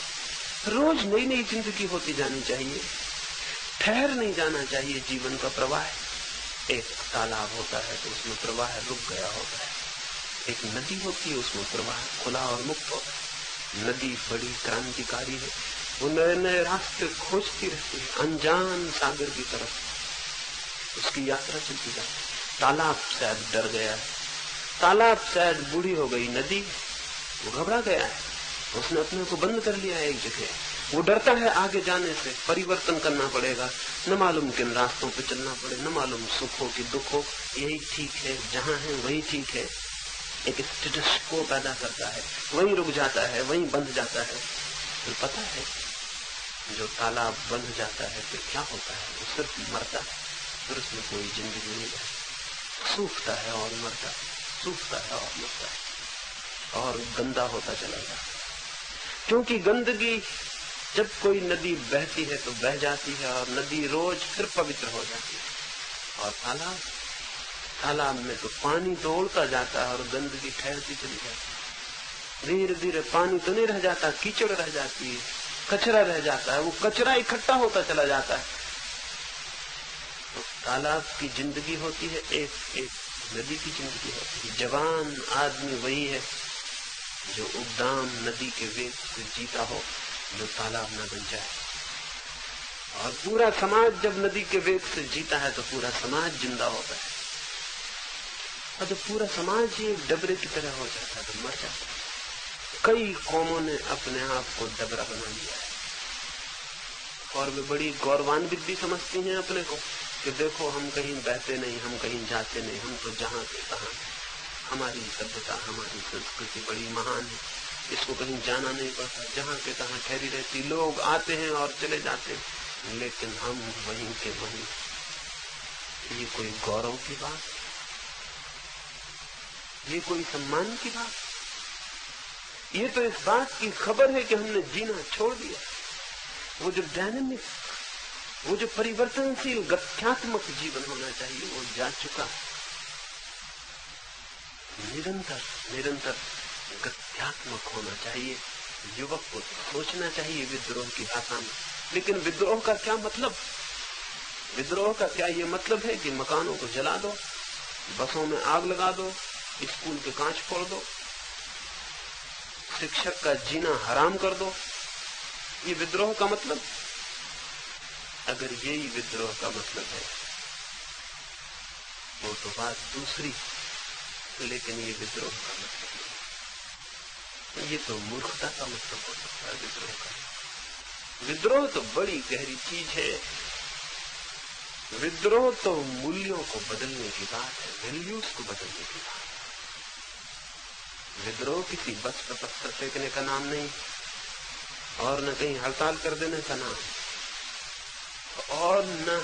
रोज नई नई जिंदगी होती जानी चाहिए, ठहर नहीं जाना चाहिए जीवन का प्रवाह। एक तालाब होता है तो उसमें प्रवाह रुक गया होता है, एक नदी होती है उसमें प्रवाह खुला और मुक्त होता है। नदी बड़ी क्रांतिकारी है, वो नए नए रास्ते खोजती रहती है अनजान सागर की तरफ। उसकी यात्रा चलती जाती। तालाब शायद डर गया है, तालाब शायद बूढ़ी हो गई, नदी वो घबरा गया है, उसने अपने को बंद कर लिया है एक जगह। वो डरता है आगे जाने से, परिवर्तन करना पड़ेगा, न मालूम किन रास्तों पे चलना पड़े, न मालूम सुख हो कि दुख हो, यही ठीक है, जहां है वही ठीक है। एक स्टेटस को पैदा करता है, वहीं रुक जाता है, वहीं बंध जाता है। फिर पता है जो तालाब बंध जाता है फिर क्या होता है, वो सिर्फ मरता है, फिर उसमें कोई जिंदगी नहीं रहती, सूखता है और मरता है, सूखता है और मरता है और गंदा होता चला जाता है। क्योंकि गंदगी, जब कोई नदी बहती है तो बह जाती है और नदी रोज फिर पवित्र हो जाती है। और तालाब में तो पानी तो उड़ता जाता है और गंदगी ठहरती चली जाती है। धीरे धीरे पानी तो नहीं रह जाता, कीचड़ रह जाती है, कचरा रह जाता है, वो कचरा इकट्ठा होता चला जाता है। तो तालाब की जिंदगी होती है, एक एक नदी की जिंदगी होती है। जवान आदमी वही है जो उद्दाम नदी के वेग से जीता हो, जो तालाब न बन जाए। और पूरा समाज जब नदी के वेग से जीता है तो पूरा समाज जिंदा होता है, और जब पूरा समाज ही डबरे की तरह हो जाता है तो मर जाता है। कई कौमों ने अपने आप को डबरा बना लिया है और वे बड़ी गौरवान्वित भी समझती हैं अपने को कि देखो हम कहीं बहते नहीं, हम कहीं जाते नहीं, हम तो जहां के तहां। हमारी सभ्यता, हमारी संस्कृति बड़ी महान है, इसको कहीं जाना नहीं पड़ता, जहां के तहां ठहरी रहती। लोग आते हैं और चले जाते हैं, लेकिन हम वहीं के वहीं। ये कोई गौरव की बात, ये कोई सम्मान की बात, ये तो इस बात की खबर है कि हमने जीना छोड़ दिया। वो जो डायनेमिक, वो जो परिवर्तनशील गत्यात्मक जीवन होना चाहिए वो जा चुका है। निरंतर निरंतर गत्यात्मक होना चाहिए। युवक को सोचना चाहिए विद्रोह की भाषा में। लेकिन विद्रोह का क्या मतलब? विद्रोह का क्या ये मतलब है कि मकानों को जला दो, बसों में आग लगा दो, स्कूल के कांच फोड़ दो, शिक्षक का जीना हराम कर दो? ये विद्रोह का मतलब? अगर यही विद्रोह का मतलब है वो तो बात दूसरी, लेकिन ये विद्रोह का मतलब नहीं। ये तो मूर्खता का मतलब हो सकता है विद्रोह का। विद्रोह तो बड़ी गहरी चीज है। विद्रोह तो मूल्यों को बदलने की बात है, वैल्यूज को बदलने की बात है। विद्रोह किसी बस पर पत्थर फेंकने का नाम नहीं, और न कहीं हड़ताल कर देने का नाम, और न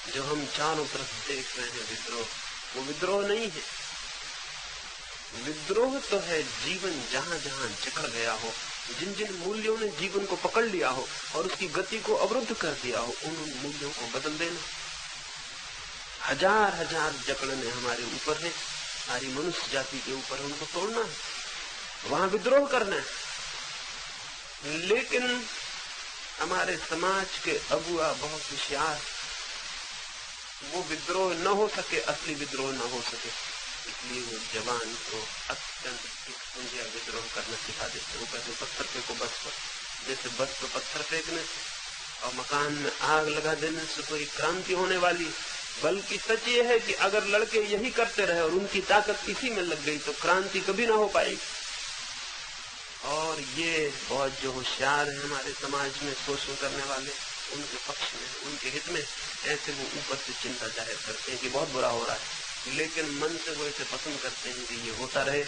जो हम चारों तरफ देख रहे हैं विद्रोह, वो विद्रोह नहीं है। विद्रोह तो है जीवन जहां जहां जकड़ गया हो, जिन जिन मूल्यों ने जीवन को पकड़ लिया हो और उसकी गति को अवरुद्ध कर दिया हो, उन मूल्यों को बदल देना। हजार हजार जकड़ने हमारे ऊपर है, सारी मनुष्य जाति के ऊपर है, उनको तोड़ना है, वहां विद्रोह करना है। लेकिन हमारे समाज के अगुआ बहुत होशियार, वो विद्रोह न हो सके, असली विद्रोह न हो सके, इसलिए वो जवान को अत्यंत सुंदर विद्रोह करना सिखा देते। वो कहते पत्थर फेंको बस पर, जैसे बस पर पत्थर फेंकने और मकान में आग लगा देने से कोई क्रांति होने वाली। बल्कि सच ये है कि अगर लड़के यही करते रहे और उनकी ताकत इसी में लग गई तो क्रांति कभी ना हो पाएगी। और ये बहुत जो होशियार है हमारे समाज में शोषण करने वाले, उनके पक्ष में, उनके हित में, ऐसे वो ऊपर से चिंता जाहिर करते हैं कि बहुत बुरा हो रहा है, लेकिन मन से वो ऐसे पसंद करते हैं कि ये होता रहे,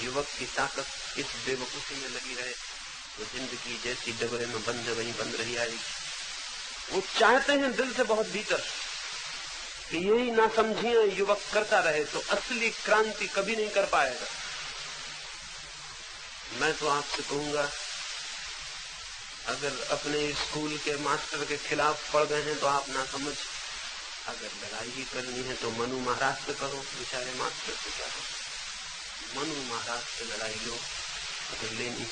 युवक की ताकत इस बेवकूफी में लगी रहे, तो जिंदगी जैसी डबरे में बंद है वहीं बंद रही आएगी। वो चाहते हैं दिल से बहुत भीतर कि यही नासमझियां युवक करता रहे तो असली क्रांति कभी नहीं कर पाएगा। मैं तो आपसे कहूंगा, अगर अपने स्कूल के मास्टर के खिलाफ पड़ गए हैं तो आप ना समझ, अगर लड़ाई ही करनी है तो मनु महाराज से करो, बेचारे मास्टर से क्या करो, मनु महाराज से लड़ाई लो अगर लेनी।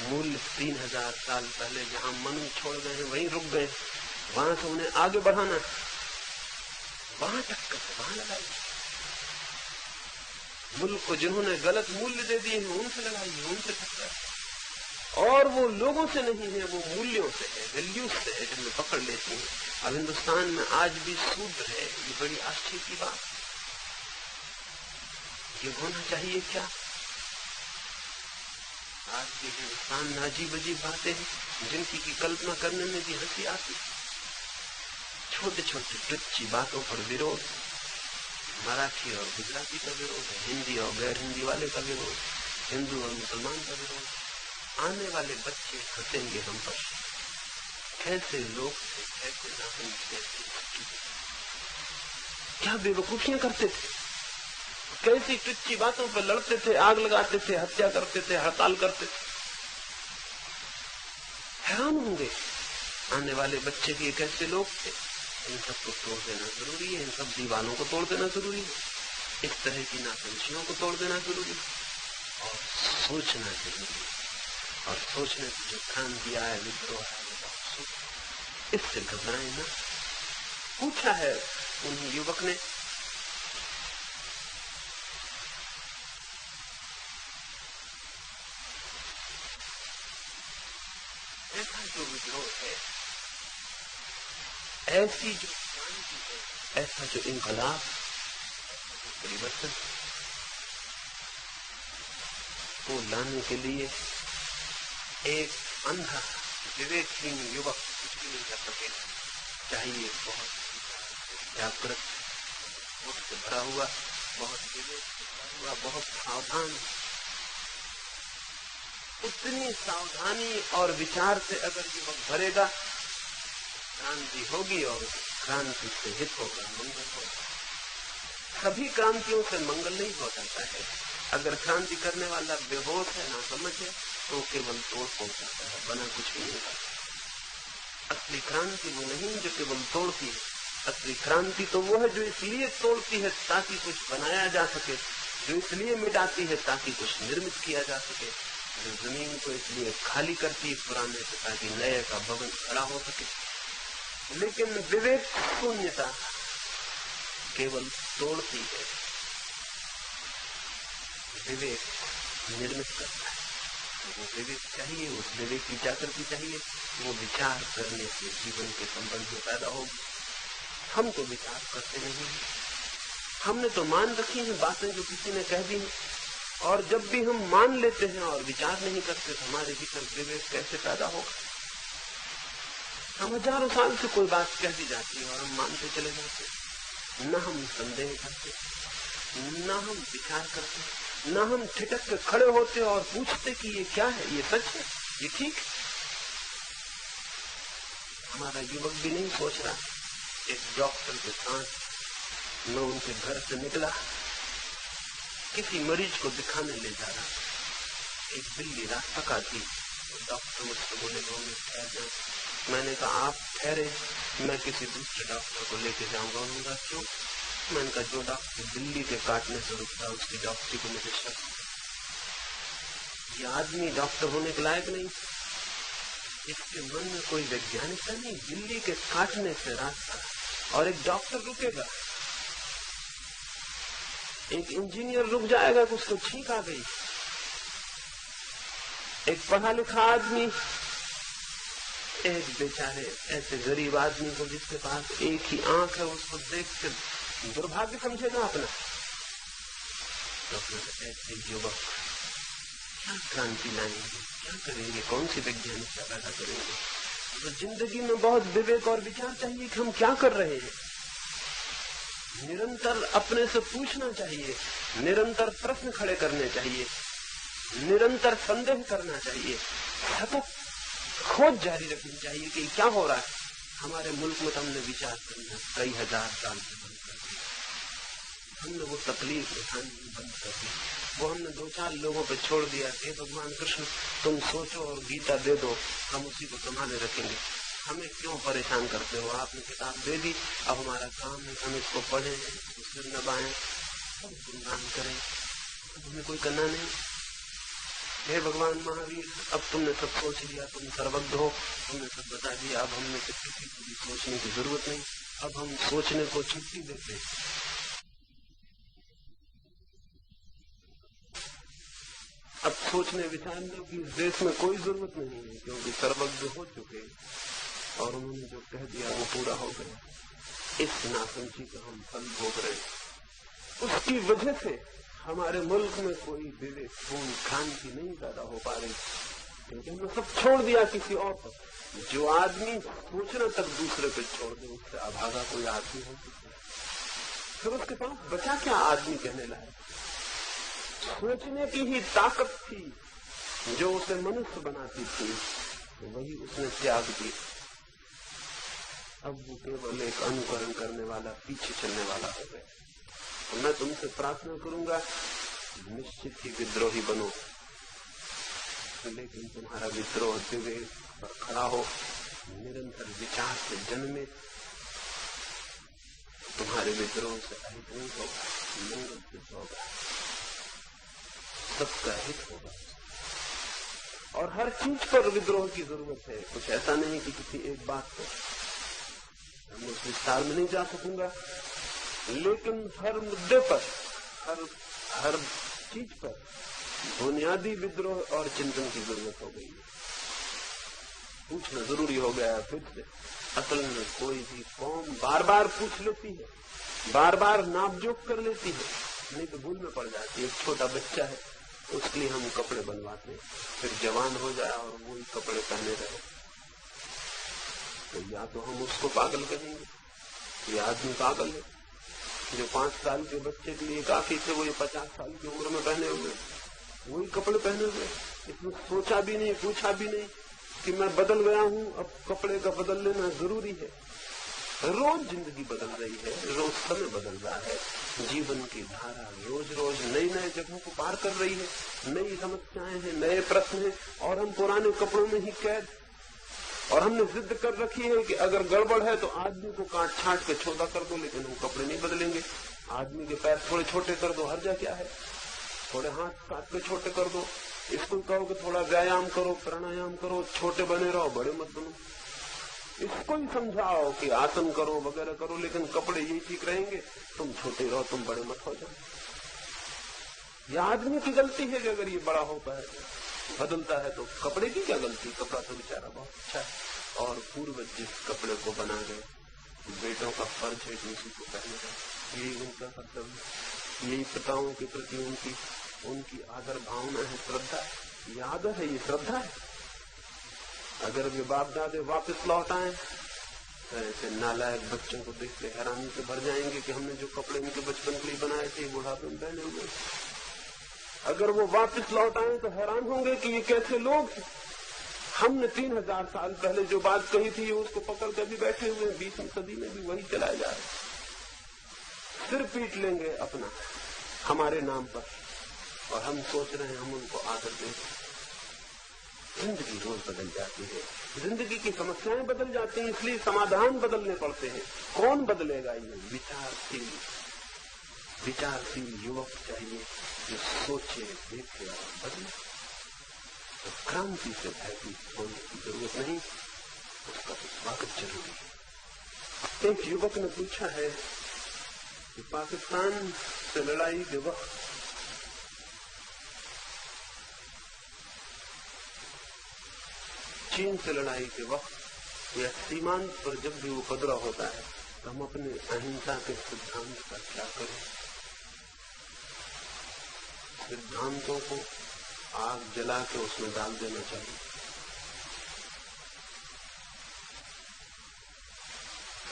मूल्य 3000 साल पहले जहां मनु छोड़ गए हैं वहीं रुक गए, वहां से उन्हें आगे बढ़ाना, वहां टक्कर, वहां लड़ाई। मुल्क को जिन्होंने गलत मूल्य दे दिए हैं उनसे लड़ाई है, उनसे टक्कर। और वो लोगों से नहीं है, वो मूल्यों से है, वैल्यूज से है, जिनमें पकड़ लेती है। अब हिंदुस्तान में आज भी शूद्र है, ये बड़ी आश्चर्य की बात। ये होना चाहिए क्या? आज भी हिंदुस्तान में अजीब अजीब बातें हैं जिनकी की कल्पना करने में भी हंसी आती। छोटे छोटे तुच्छी बातों पर विरोध, मराठी और गुजराती का विरोध है, हिंदी और गैर हिंदी वाले का विरोध, हिंदू और मुसलमान का विरोध। आने वाले बच्चे हंसेंगे हम पर। कैसे लोग थे, कैसे नाम थे, क्या बेवकूफियां करते थे, कैसी तुच्छी बातों पर लड़ते थे, आग लगाते थे, हत्या करते थे, हड़ताल करते थे। हैरान होंगे आने वाले बच्चे के कैसे लोग थे। इन सबको तोड़ देना जरूरी है, इन सब दीवानों को तोड़ देना जरूरी है, इस तरह की नासमझियों को तोड़ देना जरूरी है और सोचना जरूरी है। और सोचने से जो क्रांति आया, विद्रोह है, इससे घबराए ना। पूछा है उन युवक ने, ऐसा जो विद्रोह है, ऐसी जो क्रांति है, ऐसा जो इनकलाब, परिवर्तन, वो लाने के लिए एक अंधा विवेकहीन युवक कुछ भी नहीं कर सके। चाहिए बहुत जागृत, उससे भरा हुआ, बहुत विवेक से भरा हुआ, बहुत सावधान। उतनी सावधानी और विचार से अगर युवक भरेगा, क्रांति होगी और क्रांति से हित होगा, मंगल होगा। सभी क्रांतियों से मंगल नहीं हो जाता है। अगर क्रांति करने वाला बेहोश है, ना समझ है, तो केवल तोड़ पहुंचाता है, बना कुछ भी नहीं करता। असली क्रांति वो नहीं जो केवल तोड़ती है, असली क्रांति तो वो है जो इसलिए तोड़ती है ताकि कुछ बनाया जा सके, जो इसलिए मिटाती है ताकि कुछ निर्मित किया जा सके, जो जमीन को इसलिए खाली करती है पुराने से ताकि नए का भवन खड़ा हो सके। लेकिन विवेक शून्यता केवल तोड़ती है, विवेक निर्मित करता है। तो वो विवेक चाहिए, उस विवेक की जागृति चाहिए, वो विचार करने से जीवन के संबंध में पैदा होगी। हम तो विचार करते नहीं, हमने तो मान रखी हैं बातें जो किसी ने कह दी हैं, और जब भी हम मान लेते हैं और विचार नहीं करते तो हमारे भीतर विवेक कैसे पैदा होगा। हम हजारों साल से कोई बात कह दी जाती है और हम मानते चले जाते हैं, न हम संदेह करते, न हम विचार करते, न हम ठिठक के खड़े होते और पूछते कि ये क्या है, ये सच है, ये ठीक है। हमारा युवक भी नहीं सोच रहा। एक डॉक्टर के साथ मैं उनके घर से निकला, किसी मरीज को दिखाने ले जा रहा, एक बिल्ली रास्ता काटी, डॉक्टर मुझसे बोले ठहर जाए। मैंने कहा आप ठहरे, मैं किसी दूसरे डॉक्टर को लेके जाऊंगा। उन्होंने कहा क्यों? मैंने कहा जो डॉक्टर बिल्ली के काटने से रुकता उसकी डॉक्टरी को मुझे शक, ये आदमी डॉक्टर होने के लायक नहीं, इसके मन में कोई वैज्ञानिकता नहीं। बिल्ली के काटने से रास्ता और एक डॉक्टर रुकेगा, एक इंजीनियर रुक जाएगा कि उसको छींक आ गई, एक पढ़ा लिखा आदमी एक बेचारे ऐसे गरीब आदमी को जिसके पास एक ही आंख है उसको देख के दुर्भाग्य समझेगा अपना। तो ऐसे युवक क्या क्रांति लाएंगे, क्या करेंगे, कौन सी वैज्ञानिकता पैदा करेंगे? तो जिंदगी में बहुत विवेक और विचार चाहिए कि हम क्या कर रहे हैं। निरंतर अपने से पूछना चाहिए, निरंतर प्रश्न खड़े करने चाहिए, निरंतर संदेह करना चाहिए, सतत खोज जारी रखनी चाहिए कि क्या हो रहा है। हमारे मुल्क में तो हमने विचार करना कई हजार साल से बंद कर दिया, हमने वो तकलीफ उठानी बंद कर दी, वो हमने दो चार लोगों पे छोड़ दिया कि भगवान कृष्ण तुम सोचो और गीता दे दो, हम उसी को संभाले रखेंगे, हमें क्यों परेशान करते हो, आपने किताब दे दी, अब हमारा काम है हम इसको पढ़ें, सिर नबाएं, सब गुणगान करें, अब हमें कोई करना नहीं। हे भगवान महावीर, अब तुमने सब सोच लिया, तुम सर्वज्ञ हो, तुमने सब बता दिया, अब हमने से किसी को भी सोचने की जरूरत नहीं, अब हम सोचने को छुट्टी देते। अब सोचने विचारने की इस देश में कोई जरूरत नहीं है, क्योंकि सर्वज्ञ हो चुके और उन्होंने जो कह दिया वो पूरा हो गया। इस नासमझी का हम फल भोग रहे हैं। उसकी वजह से हमारे मुल्क में कोई विवेकपूर्ण क्रांति नहीं पैदा हो पा रही, क्योंकि हमने सब छोड़ दिया किसी और पर। जो आदमी सोचना तक दूसरे पे छोड़ दे, उससे अभागा कोई आदमी हो सकता है। फिर उसके पास बचा क्या आदमी कहने लायक? सोचने की ही ताकत थी जो उसे मनुष्य बनाती थी, वही उसने त्याग दी। अब वो केवल एक अनुकरण करने वाला, पीछे चलने वाला हो गया। तो मैं तुमसे प्रार्थना करूंगा, निश्चित ही विद्रोही बनो, लेकिन तुम्हारा विद्रोह विवेक पर खड़ा हो, निरंतर विचार से जन्मे। तुम्हारे विद्रोह से अहित नहीं होगा, मंगल सिद्ध होगा, सबका हित होगा। और हर चीज पर विद्रोह की जरूरत है। कुछ ऐसा नहीं कि किसी एक बात पर, मैं उस विस्तार में नहीं जा सकूंगा, लेकिन हर मुद्दे पर, हर चीज पर बुनियादी विद्रोह और चिंतन की जरूरत हो गई है। पूछना जरूरी हो गया है फिर से। असल में कोई भी कौम बार बार पूछ लेती है, बार बार नापजोक कर लेती है, नहीं तो भूल में पड़ जाती है। एक छोटा बच्चा है, उसके लिए हम कपड़े बनवाते हैं, फिर जवान हो जाए और वही कपड़े पहने रहे, तो या तो हम उसको पागल कहेंगे, ये आदमी पागल है। जो 5 साल के बच्चे के लिए काफी थे, वो ये 50 साल की उम्र में पहने हुए, वही कपड़े पहने हुए। इसमें सोचा भी नहीं, पूछा भी नहीं कि मैं बदल गया हूं, अब कपड़े का बदल लेना जरूरी है। रोज जिंदगी बदल रही है, रोज समय बदल रहा है, जीवन की धारा रोज रोज नई नई जगहों को पार कर रही है, नई समस्याएं हैं, नए प्रश्न हैं, और हम पुराने कपड़ों में ही कैद। और हमने जिद कर रखी है कि अगर गड़बड़ है तो आदमी को काट छाट के छोटा कर दो, लेकिन हम कपड़े नहीं बदलेंगे। आदमी के पैर थोड़े छोटे कर दो, हर्जा क्या है? थोड़े हाथ काट के छोटे कर दो। इसको कहो कि थोड़ा व्यायाम करो, प्राणायाम करो, छोटे बने रहो, बड़े मत बनो। इसको ही समझाओ कि आसन करो, वगैरह करो, लेकिन कपड़े यही ठीक रहेंगे, तुम छोटे रहो, तुम बड़े मत हो जाओ। यह आदमी की गलती है कि अगर ये बड़ा होता है, बदलता है, तो कपड़े की क्या गलती? कपड़ा तो बेचारा बहुत अच्छा है। और पूर्वज जिस कपड़े को बना गए, बेटों का फर्ज है कि उसी को पहने गए, यही उनका कर्तव्य, यही पिताओं के प्रति उनकी आदर भावना है, श्रद्धा है। ये आदर है, ये श्रद्धा है। अगर वे बाप दादे वापस लौट आए तो ऐसे नालायक बच्चों को देख के हैरानी से भर जाएंगे कि हमने जो कपड़े इनके बचपन के लिए बनाए थे, बुढ़ापे में पहने हुए। अगर वो वापस लौट आए तो हैरान होंगे कि ये कैसे लोग हैं। हमने 3000 साल पहले जो बात कही थी, उसको पकड़ कर भी बैठे हुए, 20वीं सदी में भी वही चलाए जा रहे। सिर पीट लेंगे अपना हमारे नाम पर, और हम सोच रहे हैं हम उनको आदर दें। जिंदगी रोज बदल जाती है, जिंदगी की समस्याएं बदल जाती हैं, इसलिए समाधान बदलने पड़ते हैं। कौन बदलेगा? ये विचारशील युवक चाहिए जो सोचे, देखे और बदले। तो क्रांति से भयभीत होने की जरूरत नहीं, उसका तो स्वागत जरूरी है। एक युवक ने पूछा है कि पाकिस्तान से लड़ाई के वक्त चीन से लड़ाई के वक्त या सीमांत पर जब भी वो उपद्रव होता है, तो हम अपने अहिंसा के सिद्धांत का क्या करें? सिद्धांतों को आग जला के उसमें डाल देना चाहिए।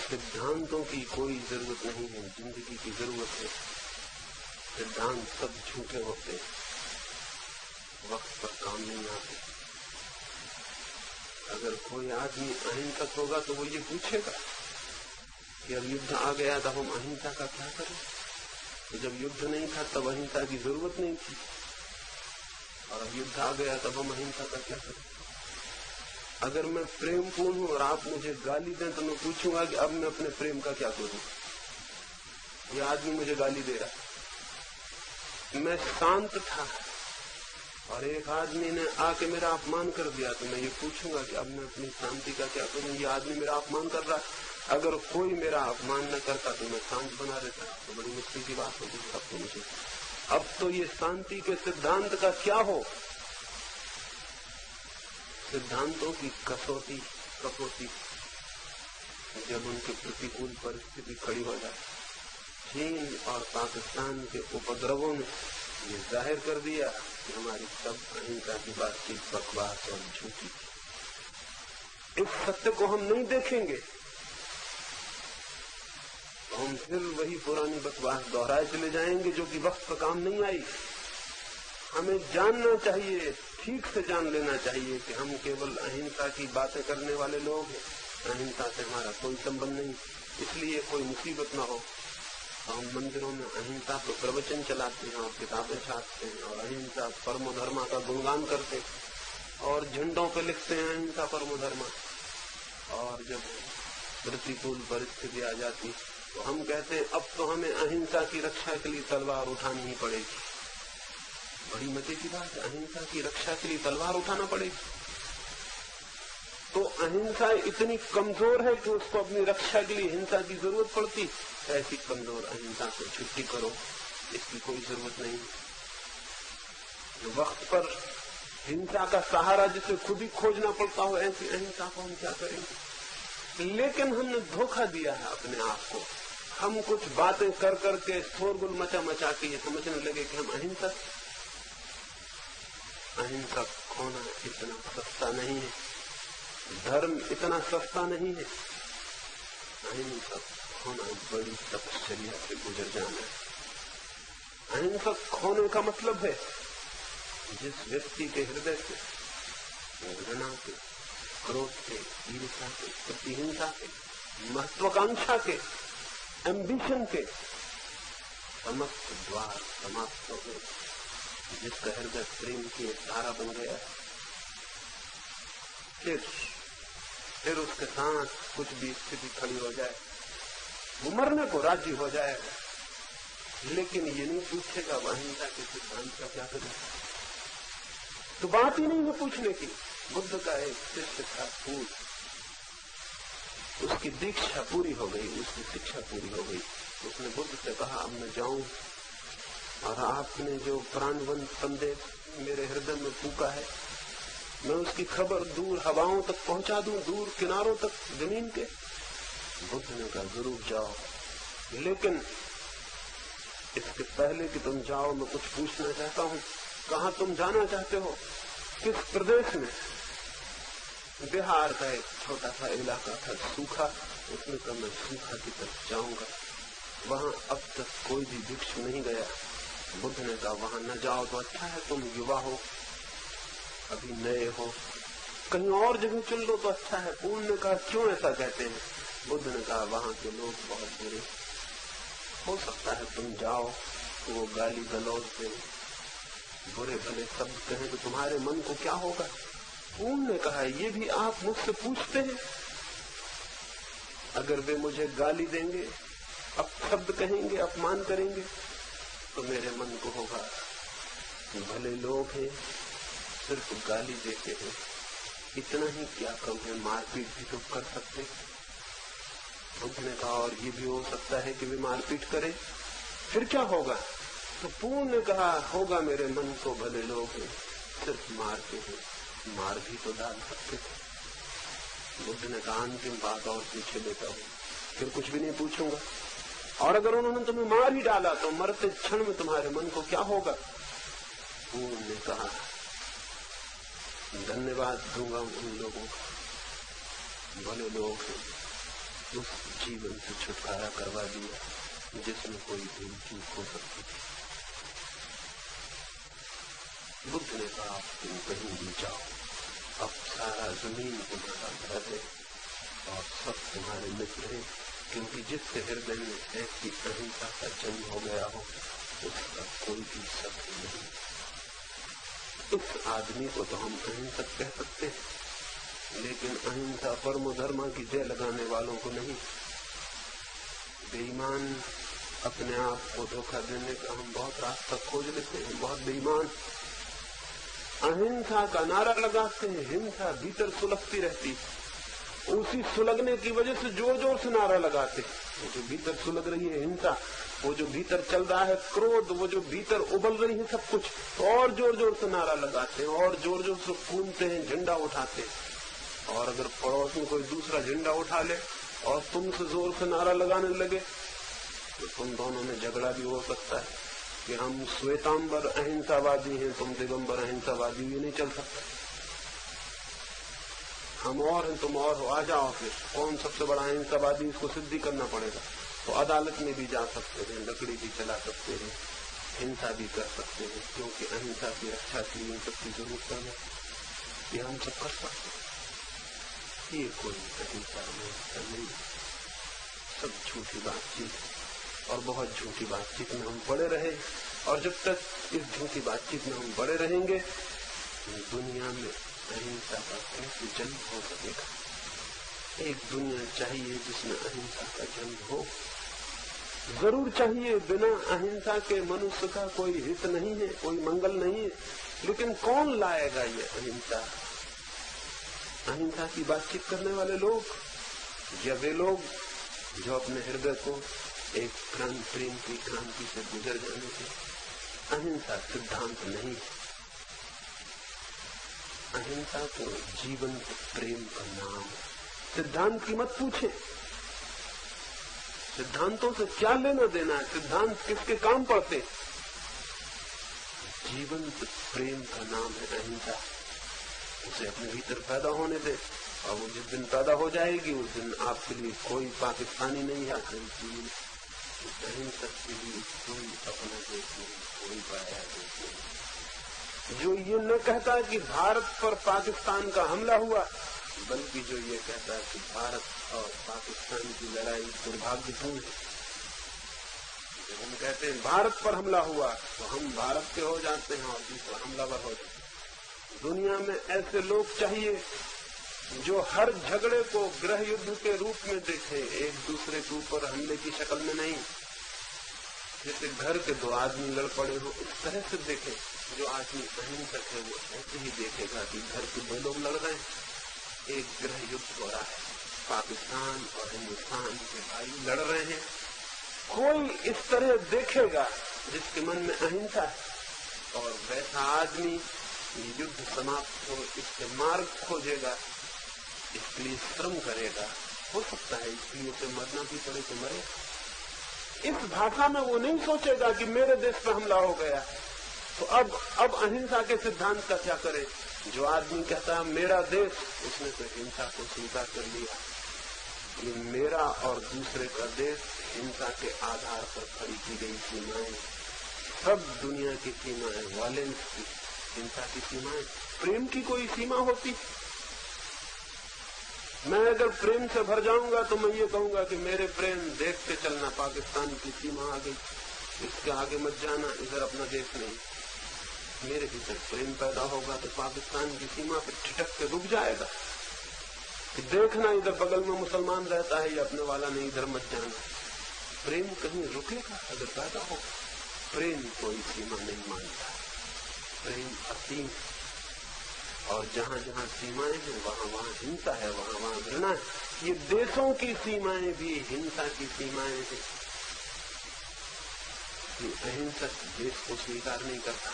सिद्धांतों की कोई जरूरत नहीं है, जिंदगी की जरूरत है। सिद्धांत सब झूठे होते हैं, वक्त पर काम नहीं आते। अगर कोई आदमी अहिंसक होगा तो वो ये पूछेगा कि अब युद्ध आ गया तब हम अहिंसा का क्या करें? तो जब युद्ध नहीं था तब अहिंसा की जरूरत नहीं थी, और अब युद्ध आ गया तब हम अहिंसा का क्या करें? अगर मैं प्रेमपूर्ण हूं और आप मुझे गाली दें तो मैं पूछूंगा कि अब मैं अपने प्रेम का क्या करूं? ये आदमी मुझे गाली दे रहा है। मैं शांत था और एक आदमी ने आके मेरा अपमान कर दिया, तो मैं ये पूछूंगा कि अब मैं अपनी शांति का क्या करूं? ये आदमी मेरा अपमान कर रहा है। अगर कोई मेरा अपमान न करता तो मैं शांत बना रहता, तो बड़ी मुश्किल की बात होगी। अब तो ये शांति के सिद्धांत का क्या हो? सिद्धांतों की कटौती जब उनके प्रतिकूल परिस्थिति खड़ी हो जाए, चीन और पाकिस्तान के उपद्रवों ने ये जाहिर कर दिया कि हमारी सब अहिंसा की बातचीत बकवास और झूठी। इस सत्य को हम नहीं देखेंगे तो हम फिर वही पुरानी बकवास दोहराए चले जाएंगे जो कि वक्त पर काम नहीं आई। हमें जानना चाहिए, ठीक से जान लेना चाहिए कि हम केवल अहिंसा की बातें करने वाले लोग हैं। अहिंसा से हमारा कोई संबंध नहीं। इसलिए कोई मुसीबत ना हो तो हम मंदिरों में अहिंसा को प्रवचन चलाते हैं और किताबें छापते हैं और अहिंसा परमो धर्मा का गुणगान करते हैं और झंडों पे लिखते हैं अहिंसा परमो धर्मा। और जब प्रतिकूल परिस्थिति आ जाती तो हम कहते हैं अब तो हमें अहिंसा की रक्षा के लिए तलवार उठानी ही पड़ेगी। बड़ी मजे की बात है, अहिंसा की रक्षा के लिए तलवार उठाना पड़ेगी। तो अहिंसा इतनी कमजोर है कि उसको अपनी रक्षा के लिए हिंसा की जरूरत पड़ती। ऐसी कमजोर अहिंसा से छुट्टी करो, इसकी कोई जरूरत नहीं। जो वक्त पर हिंसा का सहारा जिसे खुद ही खोजना पड़ता हो, ऐसी अहिंसा को हम क्या करेंगे? लेकिन हमने धोखा दिया है अपने आप को। हम कुछ बातें कर करके शोरगुल मचा के ये समझने लगे कि हम अहिंसक होना इतना सस्ता नहीं है, धर्म इतना सस्ता नहीं है। अहिंसक होना बड़ी तपस्या से गुजर जाना है। अहिंसक होने का मतलब है जिस व्यक्ति के हृदय से घृणा के, क्रोध के, ईर्ष्या के, प्रतिहिंसा के, महत्वाकांक्षा के, एम्बिशन के समस्त द्वार समाप्त हो गए, जिसका हृदय प्रेम की धारा बन गया। फिर उसके साथ कुछ भी स्थिति खड़ी हो जाए वो मरने को राजी हो जाएगा, लेकिन ये नहीं पूछेगा अहिंसा के सिद्धांत का क्या करें। तो बात ही नहीं है पूछने की। बुद्ध का एक शिष्य था पूत, उसकी दीक्षा पूरी हो गई, उसकी शिक्षा पूरी हो गई। उसने बुद्ध से कहा अब मैं जाऊं और आपने जो प्राणवंत संदेश मेरे हृदय में फूका है मैं उसकी खबर दूर हवाओं तक पहुंचा दूं, दूर किनारों तक जमीन के। बुद्ध ने कहा जरूर जाओ, लेकिन इसके पहले कि तुम जाओ मैं कुछ पूछना चाहता हूं। कहां तुम जाना चाहते हो? किस प्रदेश में? बिहार का एक छोटा सा इलाका था सूखा, उसमें कहा मैं सूखा की तरफ जाऊंगा, वहां अब तक कोई भी भिक्षु नहीं गया। बुद्ध ने कहा वहां न जाओ तो अच्छा है, तुम युवा हो, अभी नए हो, कहीं और जगह चुन लो तो अच्छा है। पूर्ण ने कहा क्यों ऐसा कहते हैं? बुद्ध ने कहा वहां के लोग बहुत बुरे, हो सकता है तुम जाओ तो वो गाली गलौज से बुरे भले शब्द कहें तो तुम्हारे मन को क्या होगा? पूर्ण ने कहा ये भी आप मुझसे पूछते हैं? अगर वे मुझे गाली देंगे, अब शब्द कहेंगे, अपमान करेंगे तो मेरे मन को होगा भले लोग हैं, सिर्फ गाली देते हैं, इतना ही क्या कम है, मारपीट भी तो कर सकते। बुद्ध ने कहा और ये भी हो सकता है कि वे मारपीट करें, फिर क्या होगा? तो पूर्ण ने कहा होगा मेरे मन को भले लोग हैं, सिर्फ मारते हैं, मार भी तो डाल सकते थे। बुद्ध ने कहा अंतिम बात और पूछे लेता हूं, फिर कुछ भी नहीं पूछूंगा। और अगर उन्होंने तुम्हें मार ही डाला तो मरते क्षण में तुम्हारे मन को क्या होगा? पूर्ण ने कहा धन्यवाद दूंगा उन लोगों का, भले लोग उस जीवन से छुटकारा करवा दिया जिसमें कोई भूल चूक हो सकती थी। बुद्ध ने कहा तुम कहीं भी जाओ, अब सारा जमीन तुम्हारा घर है और सब तुम्हारे मित्र हैं, क्योंकि जिसके हृदय में ऐसी अहिंसा का जन्म हो गया हो उसका कोई भी शत्रु नहीं। इस आदमी को तो हम अहिंसक कह सकते हैं, लेकिन अहिंसा परम धर्म की जय लगाने वालों को नहीं। बेईमान अपने आप को धोखा देने का हम बहुत रास्ता खोज लेते हैं, बहुत बेईमान अहिंसा का नारा लगाते हैं, हिंसा भीतर सुलगती रहती, उसी सुलगने की वजह से जोर जोर से नारा लगाते हैं। जो भीतर सुलग रही है हिंसा, वो जो भीतर चल रहा है क्रोध, वो जो भीतर उबल रही है सब कुछ, तो और जोर जोर से नारा लगाते हैं और जोर जोर से कूदते हैं, झंडा उठाते हैं। और अगर पड़ोस में कोई दूसरा झंडा उठा ले और तुमसे जोर से नारा लगाने लगे तो तुम दोनों में झगड़ा भी हो सकता है कि हम श्वेतांबर अहिंसावादी हैं, तुम दिगंबर अहिंसावादी, ये नहीं चल सकता। हम और हैं, तुम और हो, आ जाओ, फिर कौन सबसे बड़ा अहिंसावादी, इसको सिद्धि करना पड़ेगा। तो अदालत में भी जा सकते हैं, लकड़ी भी चला सकते हैं, हिंसा भी कर सकते हैं, क्योंकि अहिंसा की रक्षा के लिए सबकी जरूरत है। ये हम सब कर सकते हैं। ये कोई अहिंसा नहीं, सब झूठी बातचीत और बहुत झूठी बातचीत में हम पड़े रहे। और जब तक इस झूठी बातचीत में हम पड़े रहेंगे, दुनिया में अहिंसा का कैसे जन्म हो सकेगा। एक दुनिया चाहिए जिसमें अहिंसा का जन्म हो। जरूर चाहिए, बिना अहिंसा के मनुष्य का कोई हित नहीं है, कोई मंगल नहीं है। लेकिन कौन लाएगा ये अहिंसा? अहिंसा की बातचीत करने वाले लोग, या वे लोग जो अपने हृदय को एक प्रेम की क्रांति से गुजर जाने के। अहिंसा सिद्धांत नहीं, अहिंसा तो जीवंत प्रेम का नाम है। सिद्धांत की मत पूछे, सिद्धांतों से क्या लेना देना है, सिद्धांत किसके काम पड़ते। जीवंत प्रेम का नाम है अहिंसा। उसे अपने भीतर पैदा होने दे, और वो जिस दिन पैदा हो जाएगी उस दिन आपके लिए कोई पाकिस्तानी नहीं है, अहिंसक के लिए कोई अपना देश नहीं, कोई पाया देश नहीं। जो ये न कहता कि भारत पर पाकिस्तान का हमला हुआ, बल्कि जो ये कहता है कि भारत और पाकिस्तान की लड़ाई दुर्भाग्यपूर्ण है। जब हम कहते हैं भारत पर हमला हुआ तो हम भारत के हो जाते हैं और दूसरा हमलावर हो जाते हैं। दुनिया में ऐसे लोग चाहिए जो हर झगड़े को गृह युद्ध के रूप में देखे, एक दूसरे के ऊपर हमले की शक्ल में नहीं। जैसे घर के दो आदमी लड़ पड़े हो, इस तरह से देखे। जो आदमी अहिंसक है वो ऐसे ही देखेगा कि घर के दो लोग लड़ रहे हैं, एक गृह युद्ध हो रहा है, पाकिस्तान और हिंदुस्तान के भाई लड़ रहे हैं। कोई इस तरह देखेगा जिसके मन में अहिंसा है, और वैसा आदमी युद्ध समाप्त हो इसके मार्ग खोजेगा, इसके लिए श्रम करेगा। हो सकता है इसके लिए उसे मरना भी पड़े तो मरे। इस भाषा में वो नहीं सोचेगा कि मेरे देश पर हमला हो गया, तो अब अहिंसा के सिद्धांत का क्या करे। जो आदमी कहता है मेरा देश, उसने तो हिंसा को स्वीकार कर लिया। ये मेरा और दूसरे का देश हिंसा के आधार पर खड़ी की गई सीमाएं, सब दुनिया की सीमाएं, वायलेंस की, हिंसा की सीमाएं। प्रेम की कोई सीमा होती? मैं अगर प्रेम से भर जाऊंगा तो मैं ये कहूंगा कि मेरे प्रेम देख के चलना, पाकिस्तान की सीमा आ गई, इसके आगे मत जाना, इधर अपना देश नहीं। मेरे भीतर प्रेम पैदा होगा तो पाकिस्तान की सीमा पर ठिठक के रुक जाएगा कि देखना इधर बगल में मुसलमान रहता है, ये अपने वाला नहीं, इधर मत जाना। प्रेम कहीं रुकेगा अगर पैदा हो। प्रेम कोई सीमा नहीं मानता, प्रेम असीम, और जहां जहां सीमाएं हैं वहां वहां हिंसा है, वहां वहां घृणा है। ये देशों की सीमाएं भी हिंसा की सीमाएं हैं। अहिंसक देश को स्वीकार नहीं करता,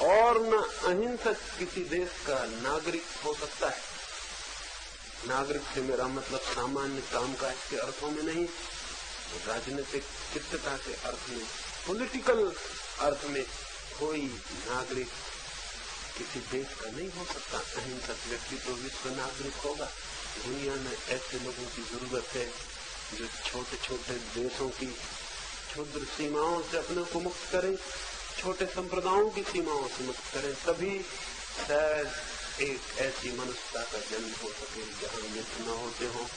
और न अहिंसक किसी देश का नागरिक हो सकता है। नागरिक से मेरा मतलब सामान्य कामकाज के अर्थों में नहीं, राजनीतिक चित्तता के अर्थ में, पॉलिटिकल अर्थ में कोई नागरिक किसी देश का नहीं हो सकता। अहिंसक व्यक्ति तो विश्व नागरिक होगा। दुनिया में ऐसे लोगों की जरूरत है जो छोटे छोटे देशों की क्षुद्र सीमाओं से अपने को मुक्त करें, छोटे संप्रदायों की सीमाओं से मुक्त करें। तभी शायद एक ऐसी मनुष्यता का जन्म हो सके जहां युद्ध न होते हो,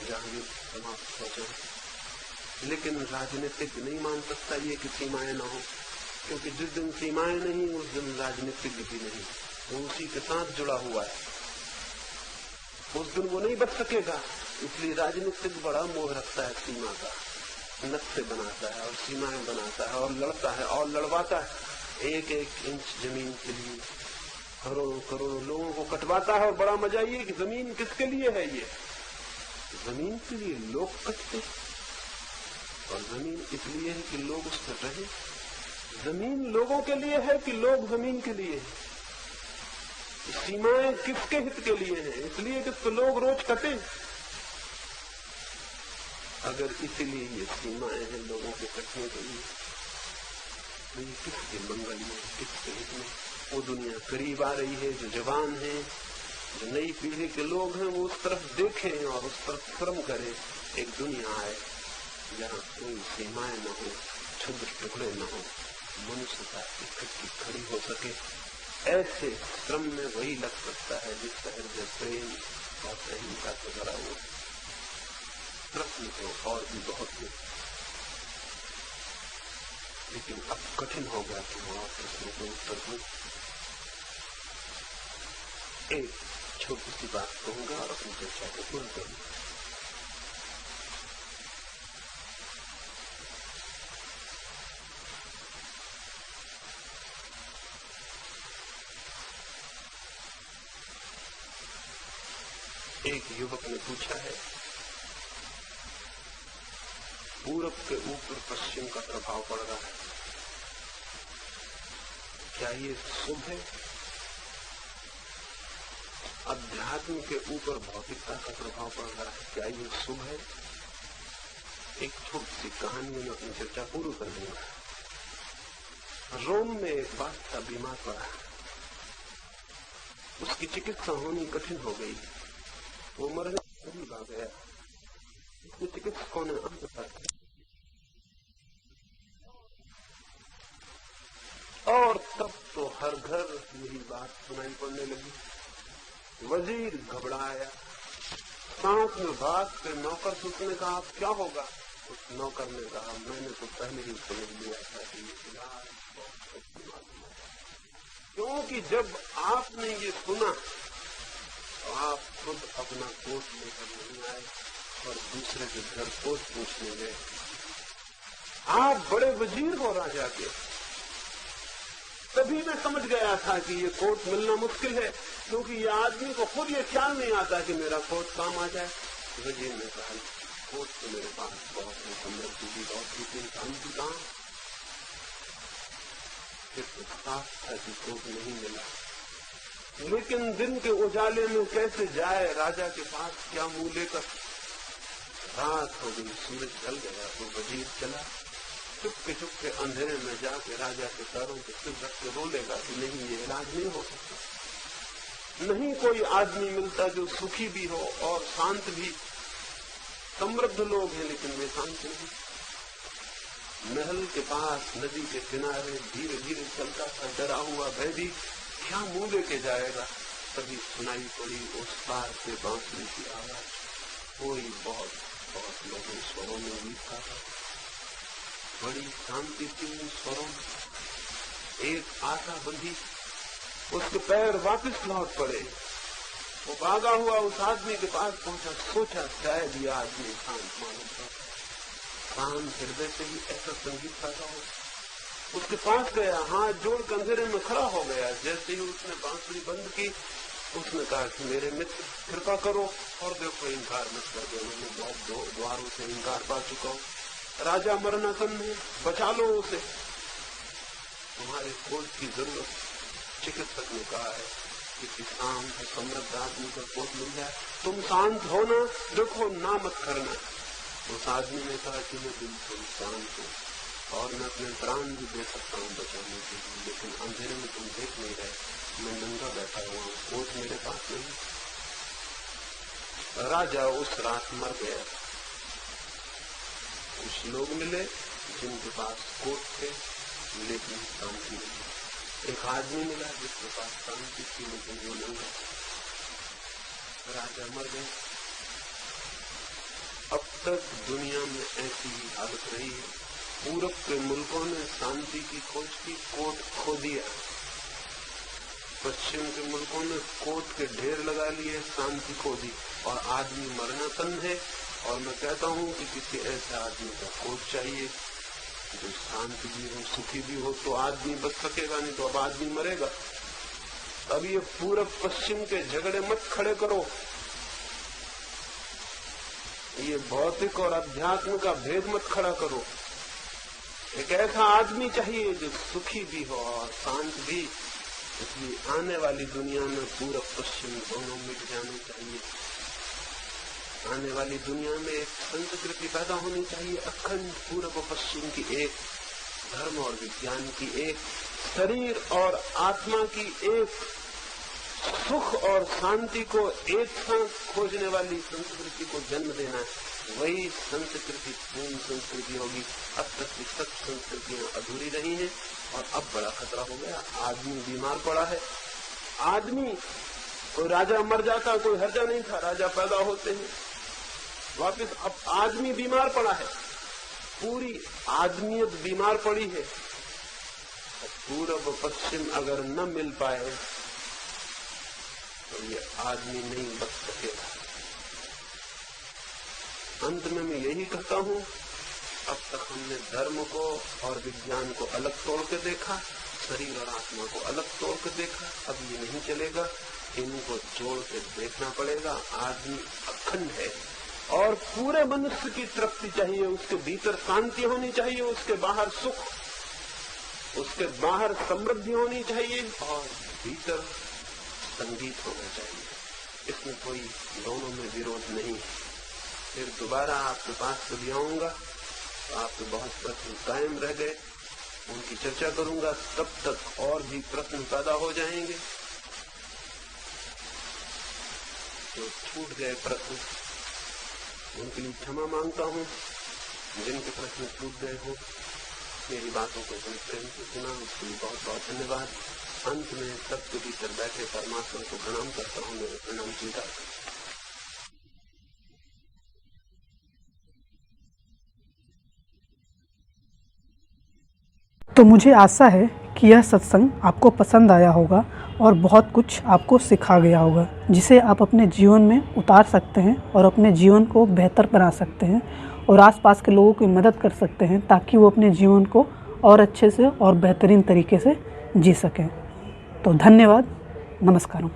जहां युद्ध समाप्त हो जाए। लेकिन राजनीतिक नहीं मान सकता ये कि सीमाएं न हो, क्योंकि जिस दिन सीमाएं नहीं उस दिन राजनीतिक भी नहीं, वो उसी के साथ जुड़ा हुआ है, उस दिन वो नहीं बच सकेगा। इसलिए राजनीतिक बड़ा मोह रखता है सीमा का, नक्शे बनाता है और सीमाएं बनाता है और लड़ता है और लड़वाता है। एक एक इंच जमीन के लिए करोड़ों करोड़ों लोगों को कटवाता है। और बड़ा मजा ये कि जमीन किसके लिए है? ये जमीन के लिए लोग कटते, और जमीन इसलिए है कि लोग उस पर रहें। जमीन लोगों के लिए है कि लोग जमीन के लिए है? सीमाएं किसके हित के लिए हैं? इसलिए कि तो लोग रोज कटे। अगर इसीलिए ये सीमाएं हैं लोगों के कटने के लिए, तो ये किसके मंगल में, किसके हित में? वो दुनिया करीब आ रही है। जो जवान है, जो नई पीढ़ी के लोग हैं, वो उस तरफ देखें और उस पर श्रम करें। एक दुनिया आए जहाँ कोई सीमाएं न हो, क्षुद्र टुकड़े न हो, मनुष्यता इकट्ठी खड़ी हो सके। ऐसे श्रम में वही लग सकता है जिसका हृदय प्रेम और अहिंसा से भरा हुआ। प्रश्न तो और भी बहुत है, लेकिन अब कठिन हो गया कि मैं प्रश्नों को उत्तर दूं। एक छोटी सी बात कहूंगा और अपनी चर्चा को पूर्ण करूंगा। एक युवक ने पूछा है, पूरब के ऊपर पश्चिम का प्रभाव पड़ रहा है, क्या ये शुभ है? अध्यात्म के ऊपर भौतिकता का प्रभाव पड़ रहा है, क्या ये शुभ है? एक छोटी सी कहानी में अपनी चर्चा पूरी कर दूंगा। रोम में एक बादशाह बीमार पड़ा, उसकी चिकित्सा होनी कठिन हो गई, वो मरने करीब आ गया। उसके चिकित्सकों ने अंत तक और तब तो हर घर यही बात सुनाई पड़ने लगी। वजीर घबराया, सांस में भाग के नौकर से उसने कहा, आप क्या होगा? उस नौकर ने कहा, मैंने तो पहले ही समझ लिया था कि ये इलाज बहुत अच्छी मालूम है, क्योंकि जब आपने ये सुना तो आप खुद अपना कोट लेकर नहीं आए और दूसरे के घर कोट पूछने गए। आप बड़े वजीर हो राजा के, तभी मैं समझ गया था कि ये कोट मिलना मुश्किल है, क्योंकि ये आदमी को खुद ये ख्याल नहीं आता कि मेरा कोट काम आ जाए। वजीर ने कहा, कोट तो मेरे पास बहुत है, समृद्धि भी बहुत, लेकिन शांति कहाँ? फिर तो साफ था कि कोट नहीं मिला, लेकिन दिन के उजाले में कैसे जाए राजा के पास, क्या मुंह लेकर? रात हो गई, सूरज ढल गया तो वजीर चला, चुपके अंधेरे में जाके राजा के पैरों पे सिर रख के रोलेगा कि नहीं, ये इलाज नहीं हो सकता। नहीं कोई आदमी मिलता जो सुखी भी हो और शांत भी। समृद्ध लोग हैं लेकिन वे शांत नहीं। महल के पास नदी के किनारे धीरे धीरे चलता था, डरा हुआ भयभीत, क्या मुंह लेके जाएगा? तभी सुनाई पड़ी उस पार से बांसुरी की आवाज। कोई बहुत बहुत लोगों स्वरों में गीत था, बड़ी शांति थी उन स्वरों में। एक आशा बंधी, उसके पैर वापस लौट पड़े। वो भागा हुआ उस आदमी के पास पहुंचा, सोचा शायद ये आदमी शांत मालूम पड़ा, शांत हृदय से ही ऐसा संगीत पैदा हो। उसके पास गया, हाथ जोड़ के अंधेरे में खड़ा हो गया। जैसे ही उसने बांसुरी बंद की, उसने कहा कि मेरे मित्र कृपा करो और देखो इनकार मत कर दो, मैं बहुत द्वारों से इनकार पा चुका हूँ, राजा मरणासन है, बचा लो उसे, तुम्हारे कोट की जरूरत। चिकित्सक ने कहा है कि शांत समृद्ध आदमी का कोट मिल जाए, तुम शांत हो ना, देखो ना मत करना। उस आदमी ने कहा कि मैं बिल्कुल शांत हूँ और मैं अपने प्राण भी दे सकता हूँ बचाने के लिए, लेकिन अंधेरे में तुम देख नहीं रहे, मैं नंगा बैठा हुआ हूँ, कोट मेरे पास नहीं। राजा उस रात मर गया। कुछ लोग मिले जिनके पास कोट थे लेकिन शांति नहीं। एक आदमी मिला जिसके पास शांति थी लेकिन वो नंगा। राजा मर गया। अब तक दुनिया में ऐसी ही हालत रही है। पूरब के मुल्कों ने शांति की खोज की, कोट खो दिया। पश्चिम के मुल्कों ने कोट के ढेर लगा लिए, शांति खो दी और आदमी मरणासन है। और मैं कहता हूं कि किसी ऐसे आदमी का कोट चाहिए जो शांति भी हो, सुखी भी हो, तो आदमी बच सकेगा, नहीं तो अब आदमी मरेगा। अब ये पूरब पश्चिम के झगड़े मत खड़े करो। ये भौतिक और अध्यात्म का भेद मत खड़ा करो। एक ऐसा आदमी चाहिए जो सुखी भी हो और शांत भी। इसलिए आने वाली दुनिया में पूरब पश्चिम दोनों मिट जाने चाहिए। आने वाली दुनिया में एक संस्कृति पैदा होनी चाहिए, अखंड पूरब पश्चिम की, एक धर्म और विज्ञान की, एक शरीर और आत्मा की, एक सुख और शांति को एक साथ खोजने वाली संस्कृति को जन्म देना है। वही संस्कृति पूर्ण संस्कृति होगी। अब तक की सब संस्कृतियां अधूरी रही हैं और अब बड़ा खतरा हो गया। आदमी बीमार पड़ा है। आदमी, कोई राजा मर जाता कोई हर्जा नहीं था, राजा पैदा होते हैं वापिस। अब आदमी बीमार पड़ा है, पूरी आदमियत बीमार पड़ी है। पूरब पश्चिम अगर न मिल पाए तो ये आदमी नहीं बच सकेगा। अंत में मैं यही कहता हूं, अब तक हमने धर्म को और विज्ञान को अलग तोड़ के देखा, शरीर और आत्मा को अलग तोड़ के देखा। अब ये नहीं चलेगा, इनको जोड़ के देखना पड़ेगा। आदमी अखंड है और पूरे मनुष्य की तृप्ति चाहिए। उसके भीतर शांति होनी चाहिए, उसके बाहर सुख, उसके बाहर समृद्धि होनी चाहिए और भीतर संगीत होना चाहिए। इसमें कोई दोनों में विरोध नहीं है। फिर दोबारा आपके पास कभी आऊंगा तो आपके बहुत प्रश्न कायम रह गए, उनकी चर्चा करूंगा। तब तक और भी प्रश्न पैदा हो जाएंगे। जो छूट गए प्रश्न उनके लिए क्षमा मांगता हूं। जिनके प्रश्न छूट गए हो, मेरी बातों को बड़े प्रेम से सुना, उसके लिए बहुत बहुत धन्यवाद। अंत में सबके भीतर बैठे परमात्मा को प्रणाम करता हूं। मेरे प्रणाम स्वीकार। तो मुझे आशा है कि यह सत्संग आपको पसंद आया होगा और बहुत कुछ आपको सिखा गया होगा, जिसे आप अपने जीवन में उतार सकते हैं और अपने जीवन को बेहतर बना सकते हैं और आसपास के लोगों की मदद कर सकते हैं ताकि वो अपने जीवन को और अच्छे से और बेहतरीन तरीके से जी सकें। तो धन्यवाद, नमस्कार।